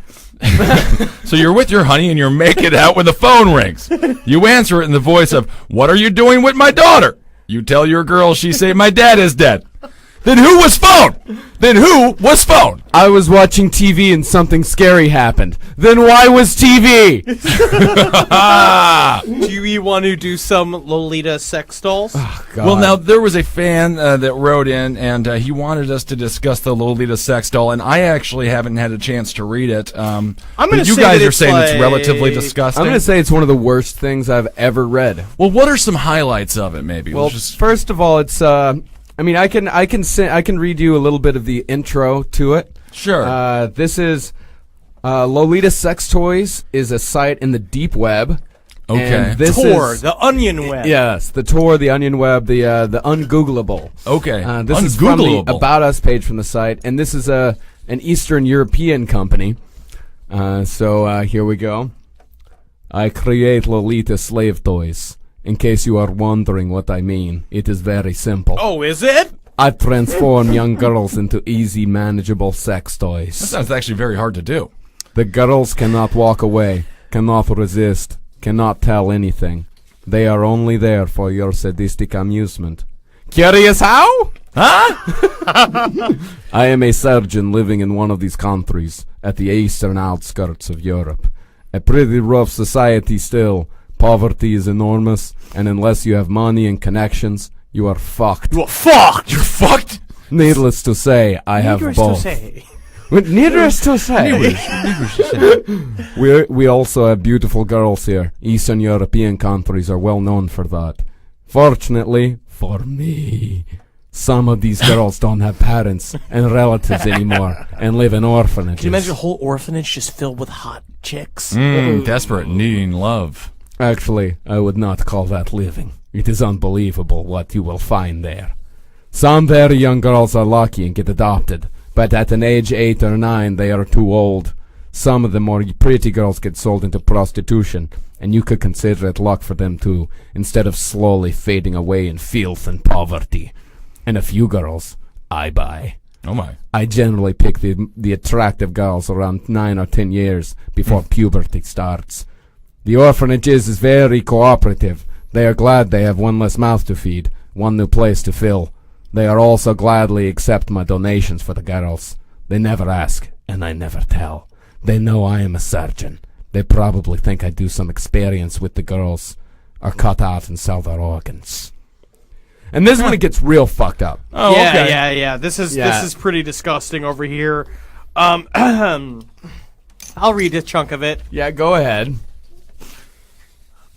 Speaker 4: So you're with your honey and you're making out when the phone rings. You answer it in the voice of, "What are you doing with my daughter?" You tell your girl, she say, "My dad is dead." Then who was phone? Then who was phone?
Speaker 6: I was watching TV and something scary happened. Then why was TV?
Speaker 5: Do you want to do some Lolita sex dolls?
Speaker 6: Oh, God.
Speaker 4: Well, now, there was a fan that wrote in, and he wanted us to discuss the Lolita sex doll, and I actually haven't had a chance to read it.
Speaker 5: I'm going to
Speaker 4: you
Speaker 5: say
Speaker 4: guys
Speaker 5: that
Speaker 4: are saying it's relatively
Speaker 6: I'm
Speaker 4: disgusting.
Speaker 6: going to say it's one of the worst things I've ever read.
Speaker 4: Well, what are some highlights of it, maybe?
Speaker 6: Well, first of all, it's I mean, I can read you a little bit of the intro to it.
Speaker 4: Sure.
Speaker 6: This is Lolita Sex Toys is a site in the deep web.
Speaker 4: Okay.
Speaker 6: And this
Speaker 5: Tor,
Speaker 6: is
Speaker 5: the onion web.
Speaker 6: Yes, the Tor, the onion web, the ungoogleable.
Speaker 4: Okay.
Speaker 6: This is from the About Us page from the site, and this is an Eastern European company. So here we go. I create Lolita slave toys. In case you are wondering what I mean, it is very simple.
Speaker 5: Oh, is it?
Speaker 6: I transform young girls into easy, manageable sex toys.
Speaker 4: That sounds actually very hard to do.
Speaker 6: The girls cannot walk away, cannot resist, cannot tell anything. They are only there for your sadistic amusement. Curious how?
Speaker 4: Huh?
Speaker 6: I am a surgeon living in one of these countries, at the eastern outskirts of Europe. A pretty rough society still. Poverty is enormous, and unless you have money and connections, you are fucked.
Speaker 3: You are fucked.
Speaker 4: You're fucked.
Speaker 6: Needless to say, I have both. Needless to say. We also have beautiful girls here. Eastern European countries are well known for that. Fortunately, for me, some of these girls don't have parents and relatives anymore and live in orphanages.
Speaker 5: Can you imagine a whole orphanage just filled with hot chicks?
Speaker 4: Desperate, needing love.
Speaker 6: Actually, I would not call that living. It is unbelievable what you will find there. Some very young girls are lucky and get adopted, but at an age 8 or 9 they are too old. Some of the more pretty girls get sold into prostitution, and you could consider it luck for them too, instead of slowly fading away in filth and poverty. And a few girls, I buy.
Speaker 4: Oh my.
Speaker 6: I generally pick the attractive girls around 9 or 10 years before puberty starts. The orphanages is very cooperative. They are glad they have one less mouth to feed, one new place to fill. They are also gladly accept my donations for the girls. They never ask, and I never tell. They know I am a surgeon. They probably think I do some experience with the girls, or cut out and sell their organs. And this is when it gets real fucked up.
Speaker 5: Oh, yeah, yeah. This is pretty disgusting over here. I'll read a chunk of it.
Speaker 6: Yeah, go ahead.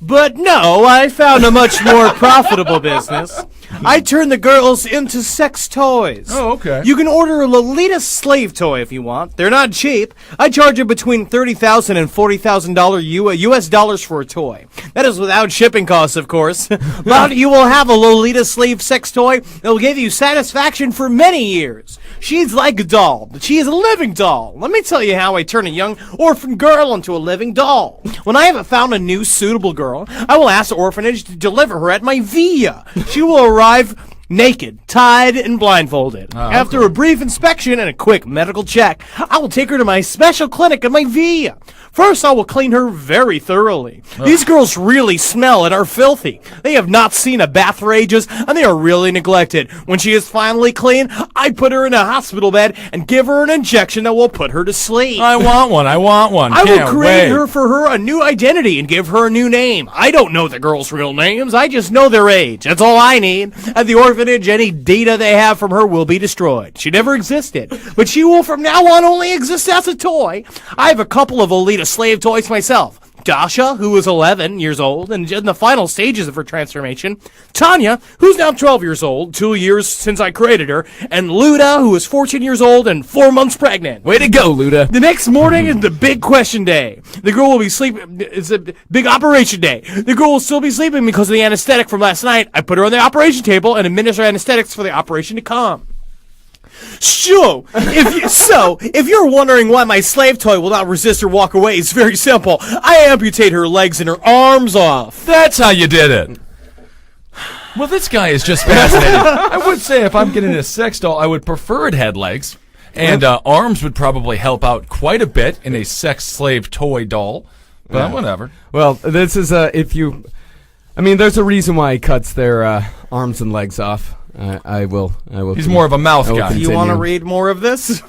Speaker 5: But no, I found a much more profitable business. I turn the girls into sex toys.
Speaker 4: Oh, okay.
Speaker 5: You can order a Lolita slave toy if you want. They're not cheap. I charge you between $30,000 and $40,000 US dollars for a toy. That is without shipping costs, of course. But you will have a Lolita slave sex toy that will give you satisfaction for many years. She's like a doll, but she is a living doll. Let me tell you how I turn a young orphan girl into a living doll. When I haven't found a new suitable girl, I will ask the orphanage to deliver her at my villa. She will arrive naked, tied, and blindfolded. After a brief inspection and a quick medical check, I will take her to my special clinic at my villa. First, I will clean her very thoroughly. These girls really smell and are filthy. They have not seen a bath for ages, and they are really neglected. When she is finally clean, I put her in a hospital bed and give her an injection that will put her to sleep.
Speaker 4: I want one. I
Speaker 5: will create for her a new identity and give her a new name. I don't know the girls' real names. I just know their age. That's all I need. At the orphanage, any data they have from her will be destroyed. She never existed, but she will from now on only exist as a toy. I have a couple of Lolita slave toys myself. Dasha, who is 11 years old and in the final stages of her transformation, Tanya, who's now 12 years old, 2 years since I created her, and Luda, who is 14 years old and 4 months pregnant.
Speaker 6: Way to go, Luda.
Speaker 5: The next morning is the big question day. The girl will be sleeping. It's a big operation day. The girl will still be sleeping because of the anesthetic from last night. I put her on the operation table and administer anesthetics for the operation to come. So, if you're wondering why my slave toy will not resist or walk away, it's very simple. I amputate her legs and her arms off.
Speaker 4: That's how you did it. Well, this guy is just fascinating. I would say if I'm getting a sex doll, I would prefer it had legs. And arms would probably help out quite a bit in a sex slave toy doll. But whatever.
Speaker 6: Well, this is, there's a reason why he cuts their arms and legs off. I will.
Speaker 4: He's more of a mouth guy.
Speaker 5: Do you want to read more of this?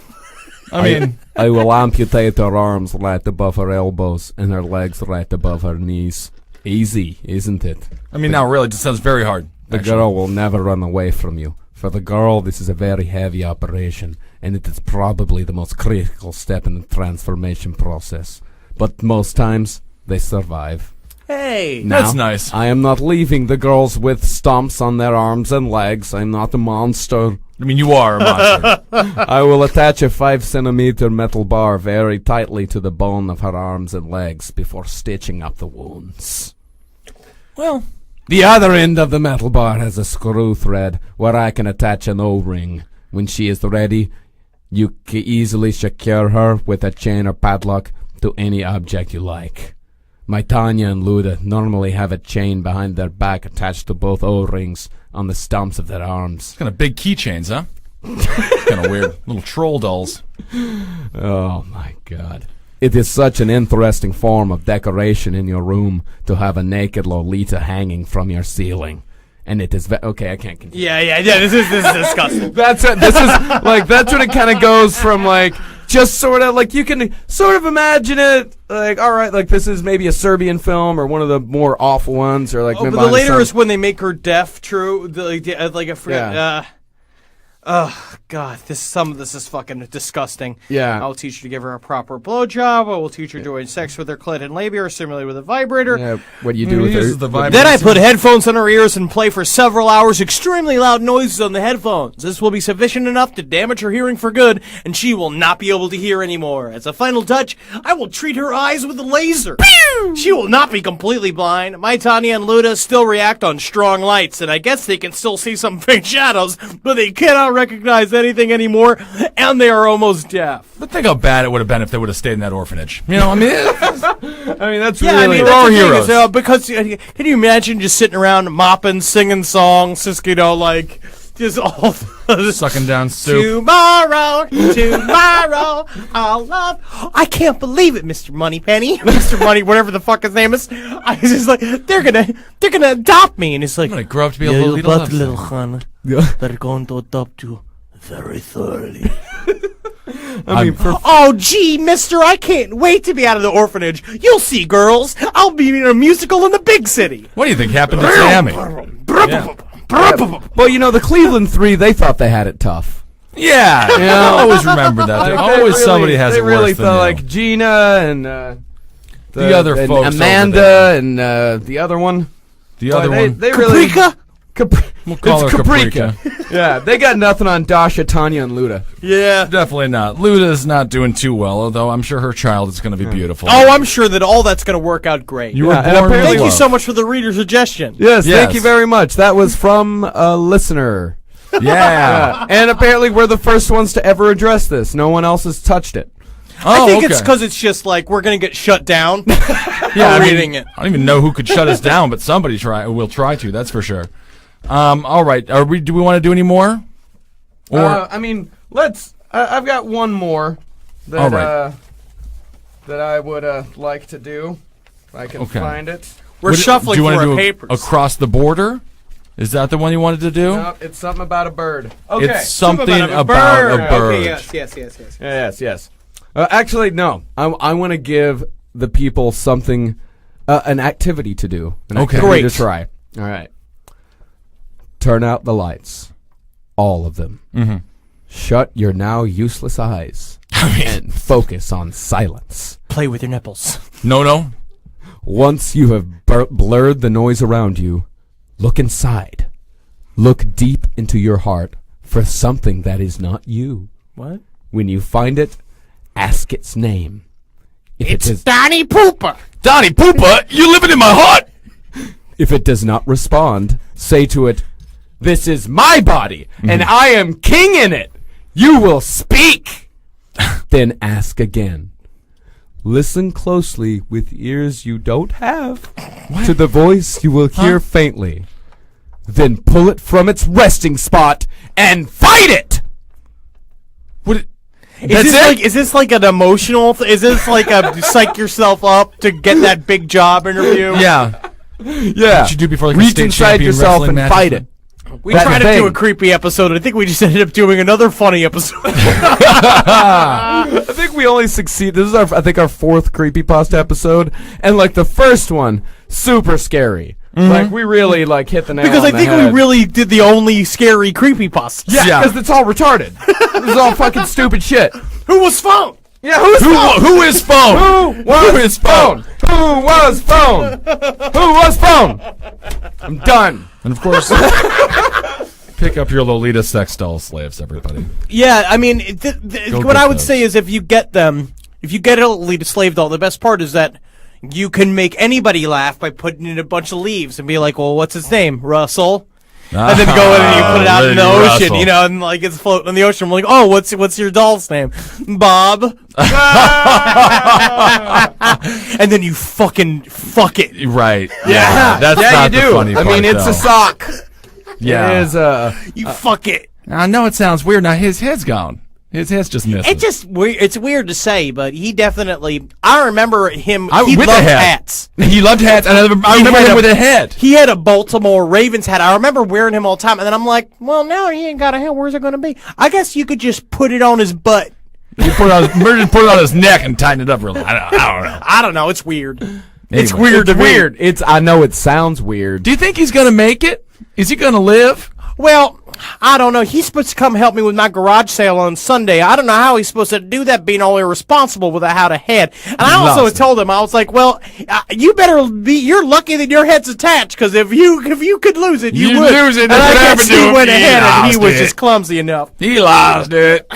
Speaker 6: I will amputate her arms right above her elbows and her legs right above her knees. Easy, isn't it?
Speaker 4: Now really, it sounds very hard.
Speaker 6: The girl will never run away from you. For the girl, this is a very heavy operation, and it is probably the most critical step in the transformation process. But most times, they survive.
Speaker 5: Hey,
Speaker 6: now,
Speaker 4: that's nice.
Speaker 6: I am not leaving the girls with stumps on their arms and legs. I'm not a monster.
Speaker 4: You are a monster.
Speaker 6: I will attach a 5-centimeter metal bar very tightly to the bone of her arms and legs before stitching up the wounds.
Speaker 4: Well,
Speaker 6: the other end of the metal bar has a screw thread where I can attach an O-ring. When she is ready, you can easily secure her with a chain or padlock to any object you like. My Tanya and Luda normally have a chain behind their back attached to both O-rings on the stumps of their arms.
Speaker 4: Kind of big keychains, huh? Kind of weird. Little troll dolls.
Speaker 6: Oh, my God. It is such an interesting form of decoration in your room to have a naked Lolita hanging from your ceiling. And it is okay, I can't continue.
Speaker 5: Yeah, this is disgusting.
Speaker 6: That's when it kind of goes from, just sort of, you can sort of imagine it, all right, this is maybe a Serbian film or one of the more awful ones, or
Speaker 5: but the later is when they make her deaf, true, oh, God, some of this is fucking disgusting.
Speaker 6: Yeah.
Speaker 5: I'll teach her to give her a proper blowjob. I will teach her doing sex with her clit and labia or stimulate with a vibrator.
Speaker 6: Yeah, what do you do with her?
Speaker 5: Then I put headphones on her ears and play for several hours extremely loud noises on the headphones. This will be sufficient enough to damage her hearing for good, and she will not be able to hear anymore. As a final touch, I will treat her eyes with a laser. Pew! She will not be completely blind. My Tanya and Luda still react on strong lights, and I guess they can still see some faint shadows, but they cannot recognize anything anymore, and they are almost deaf.
Speaker 4: But think how bad it would have been if they would have stayed in that orphanage.
Speaker 6: That's
Speaker 5: really...
Speaker 4: they're our heroes.
Speaker 5: Because, can you imagine just sitting around mopping, singing songs, just, just all...
Speaker 4: Sucking down soup.
Speaker 5: Tomorrow, I'll love... I can't believe it, Mr. Moneypenny. Mr. Money, whatever the fuck his name is. I was just they're gonna adopt me. And it's
Speaker 4: I'm gonna grow up to be a little
Speaker 5: son. They're going to adopt you very thoroughly. Oh, gee, mister, I can't wait to be out of the orphanage. You'll see, girls. I'll be in a musical in the big city.
Speaker 4: What do you think happened to Sammy?
Speaker 6: Well, the Cleveland Three, they thought they had it tough.
Speaker 4: Yeah, I always remember that. Somebody has it worse than you.
Speaker 6: Gina and...
Speaker 4: The other
Speaker 6: and
Speaker 4: folks over
Speaker 6: Amanda and the other one.
Speaker 4: The other one.
Speaker 6: They really.
Speaker 5: Caprica?
Speaker 4: We'll call
Speaker 6: it's
Speaker 4: her
Speaker 6: Caprica. Yeah, they got nothing on Dasha, Tanya, and Luda.
Speaker 5: Yeah.
Speaker 4: Definitely not. Luda's not doing too well, although I'm sure her child is going to be beautiful.
Speaker 5: Oh, I'm sure that all that's going to work out great.
Speaker 4: You were
Speaker 6: Yeah, and
Speaker 4: born
Speaker 6: apparently-
Speaker 4: with
Speaker 5: Thank you
Speaker 4: love.
Speaker 5: so much for the reader suggestion.
Speaker 6: Yes,
Speaker 4: Yes.
Speaker 6: thank you very much. That was from a listener.
Speaker 4: Yeah.
Speaker 6: And apparently we're the first ones to ever address this. No one else has touched it.
Speaker 5: I think it's
Speaker 4: okay.
Speaker 5: because it's just like we're going to get shut down.
Speaker 4: Yeah, I mean,
Speaker 5: reading it.
Speaker 4: I don't even know who could shut us down, but somebody will try to. That's for sure. All right. Do we want to do any more? Or
Speaker 6: I mean, let's. I've got one more that
Speaker 4: All right.
Speaker 6: that I would like to do. If I can
Speaker 4: Okay.
Speaker 6: find it.
Speaker 5: We're shuffling
Speaker 4: do you
Speaker 5: through
Speaker 4: wanna
Speaker 5: our
Speaker 4: do
Speaker 5: papers.
Speaker 4: across the border? Is that the one you wanted to do?
Speaker 6: No, it's something about a bird.
Speaker 4: It's something about a bird.
Speaker 5: Okay, yes.
Speaker 6: Yes. Actually, no. I want to give the people something, an activity to do. An
Speaker 4: Okay.
Speaker 6: activity
Speaker 5: Great.
Speaker 6: to try. All right. Turn out the lights. All of them.
Speaker 4: Mm-hmm.
Speaker 6: Shut your now useless eyes. And focus on silence.
Speaker 5: Play with your nipples.
Speaker 4: No.
Speaker 6: Once you have blurred the noise around you, look inside. Look deep into your heart for something that is not you.
Speaker 5: What?
Speaker 6: When you find it, ask its name. If
Speaker 7: It's
Speaker 6: it does,
Speaker 7: Donnie Pooper.
Speaker 4: Donnie Pooper, you living in my heart?
Speaker 6: if it does not respond, say to it, "This is my body, and I am king in it. You will speak." Then ask again. Listen closely with ears you don't have to the voice you will hear faintly. Then pull it from its resting spot and fight it.
Speaker 4: What?
Speaker 5: Is this like an emotional? Is this like a psych yourself up to get that big job interview?
Speaker 4: Yeah.
Speaker 6: Yeah.
Speaker 4: What you do before like a
Speaker 6: Reach
Speaker 4: state
Speaker 6: inside
Speaker 4: champion
Speaker 6: yourself
Speaker 4: wrestling
Speaker 6: and
Speaker 4: match?
Speaker 6: fight it.
Speaker 5: We
Speaker 6: That's
Speaker 5: tried
Speaker 6: the
Speaker 5: to do
Speaker 6: thing.
Speaker 5: a creepy episode. I think we just ended up doing another funny episode.
Speaker 6: I think we only succeed. This is I think our fourth creepypasta episode, and like the first one, super scary. Like we really like hit the nail
Speaker 5: because
Speaker 6: on
Speaker 5: I
Speaker 6: the
Speaker 5: think
Speaker 6: head.
Speaker 5: we really did the only scary creepypasta.
Speaker 6: Yeah, because it's all retarded. This is all fucking stupid shit.
Speaker 5: Who was phone?
Speaker 6: Yeah, who is phone?
Speaker 4: Who is phone?
Speaker 6: Who was phone? Who was phone? Who was phone? I'm done.
Speaker 4: And of course, pick up your Lolita sex doll slaves, everybody.
Speaker 5: Yeah, I mean,
Speaker 4: Go
Speaker 5: what
Speaker 4: get
Speaker 5: I would
Speaker 4: those.
Speaker 5: say is if you get a lead slave doll, the best part is that you can make anybody laugh by putting in a bunch of leaves and be like, well, what's his name? Russell? And then go in and you put it out in the
Speaker 4: Lady
Speaker 5: ocean,
Speaker 4: Russell.
Speaker 5: you know, and like it's floating in the ocean. I'm like, oh, what's your doll's name? Bob. And then you fucking fuck it.
Speaker 4: Right. Yeah. That's
Speaker 6: yeah,
Speaker 4: not
Speaker 6: you
Speaker 4: the
Speaker 6: do.
Speaker 4: funny
Speaker 6: I
Speaker 4: part,
Speaker 6: mean, it's
Speaker 4: though.
Speaker 6: a sock.
Speaker 4: Yeah.
Speaker 6: It is
Speaker 5: You fuck it.
Speaker 4: I know it sounds weird. Now his head's gone. His head's just missing.
Speaker 5: It's just weird. It's weird to say, but he definitely. I remember him.
Speaker 4: I-
Speaker 5: He
Speaker 4: with a
Speaker 5: loved
Speaker 4: hat.
Speaker 5: hats.
Speaker 4: He loved hats, and I remember
Speaker 5: had
Speaker 4: him
Speaker 5: a-
Speaker 4: with a head.
Speaker 5: He had a Baltimore Ravens hat. I remember wearing him all the time, and then I'm like, well, now he ain't got a hat. Where's it going to be? I guess you could just put it on his butt.
Speaker 4: He put it on his neck and tightened it up real. I don't know.
Speaker 5: I don't know. It's weird. It's
Speaker 4: Anyway.
Speaker 5: weird to me.
Speaker 6: weird. I know it sounds weird.
Speaker 4: Do you think he's gonna make it? Is he gonna live?
Speaker 5: Well, I don't know. He's supposed to come help me with my garage sale on Sunday. I don't know how he's supposed to do that, being all irresponsible without a head. And I also
Speaker 4: Lost it.
Speaker 5: told him, I was like, well, you better be. You're lucky that your head's attached, because if you could lose it, you
Speaker 4: You
Speaker 5: would.
Speaker 4: lose it,
Speaker 5: And
Speaker 4: that's
Speaker 5: I
Speaker 4: what
Speaker 5: guess
Speaker 4: happened to
Speaker 5: he
Speaker 4: him.
Speaker 5: went
Speaker 4: He
Speaker 5: ahead and he
Speaker 4: lost
Speaker 5: was
Speaker 4: it.
Speaker 5: just clumsy enough.
Speaker 4: He lost it.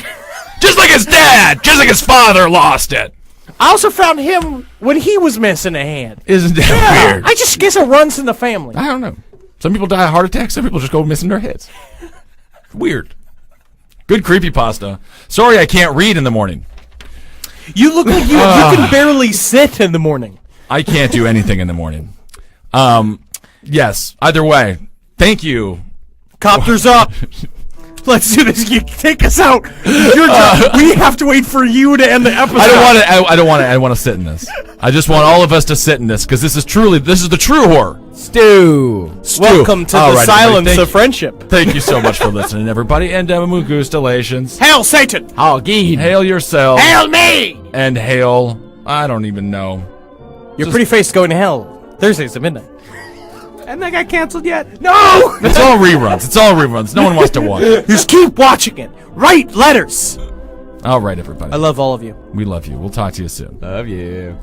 Speaker 4: Just like his dad. Just like his father lost it.
Speaker 5: I also found him when he was missing a hand.
Speaker 4: Isn't that weird?
Speaker 5: I just guess it runs in the family.
Speaker 4: I don't know. Some people die of heart attacks. Some people just go missing their heads. Weird. Good creepypasta. Sorry I can't read in the morning.
Speaker 5: You look like you can barely sit in the morning.
Speaker 4: I can't do anything in the morning. Yes. Either way, thank you.
Speaker 5: Copters up. Let's do this. You take us out. We have to wait for you to end the episode.
Speaker 4: I don't want to. I don't want to. I want to sit in this. I just want all of us to sit in this because this is the true horror.
Speaker 6: Stew.
Speaker 5: Welcome to
Speaker 4: All
Speaker 5: the
Speaker 4: right,
Speaker 5: silence
Speaker 4: everybody.
Speaker 5: of friendship.
Speaker 4: Thank you so much for listening, everybody, and Mugustalations.
Speaker 5: Hail Satan!
Speaker 6: Oh, Gee.
Speaker 4: Hail yourself.
Speaker 7: Hail me!
Speaker 4: And hail. I don't even know.
Speaker 5: Your pretty face going to hell. Thursdays at midnight.
Speaker 6: And that got canceled yet?
Speaker 5: No!
Speaker 4: It's all reruns. It's all reruns. No one wants to watch it.
Speaker 5: Just keep watching it. Write letters.
Speaker 4: All right, everybody.
Speaker 5: I love all of you.
Speaker 4: We love you. We'll talk to you soon.
Speaker 6: Love you.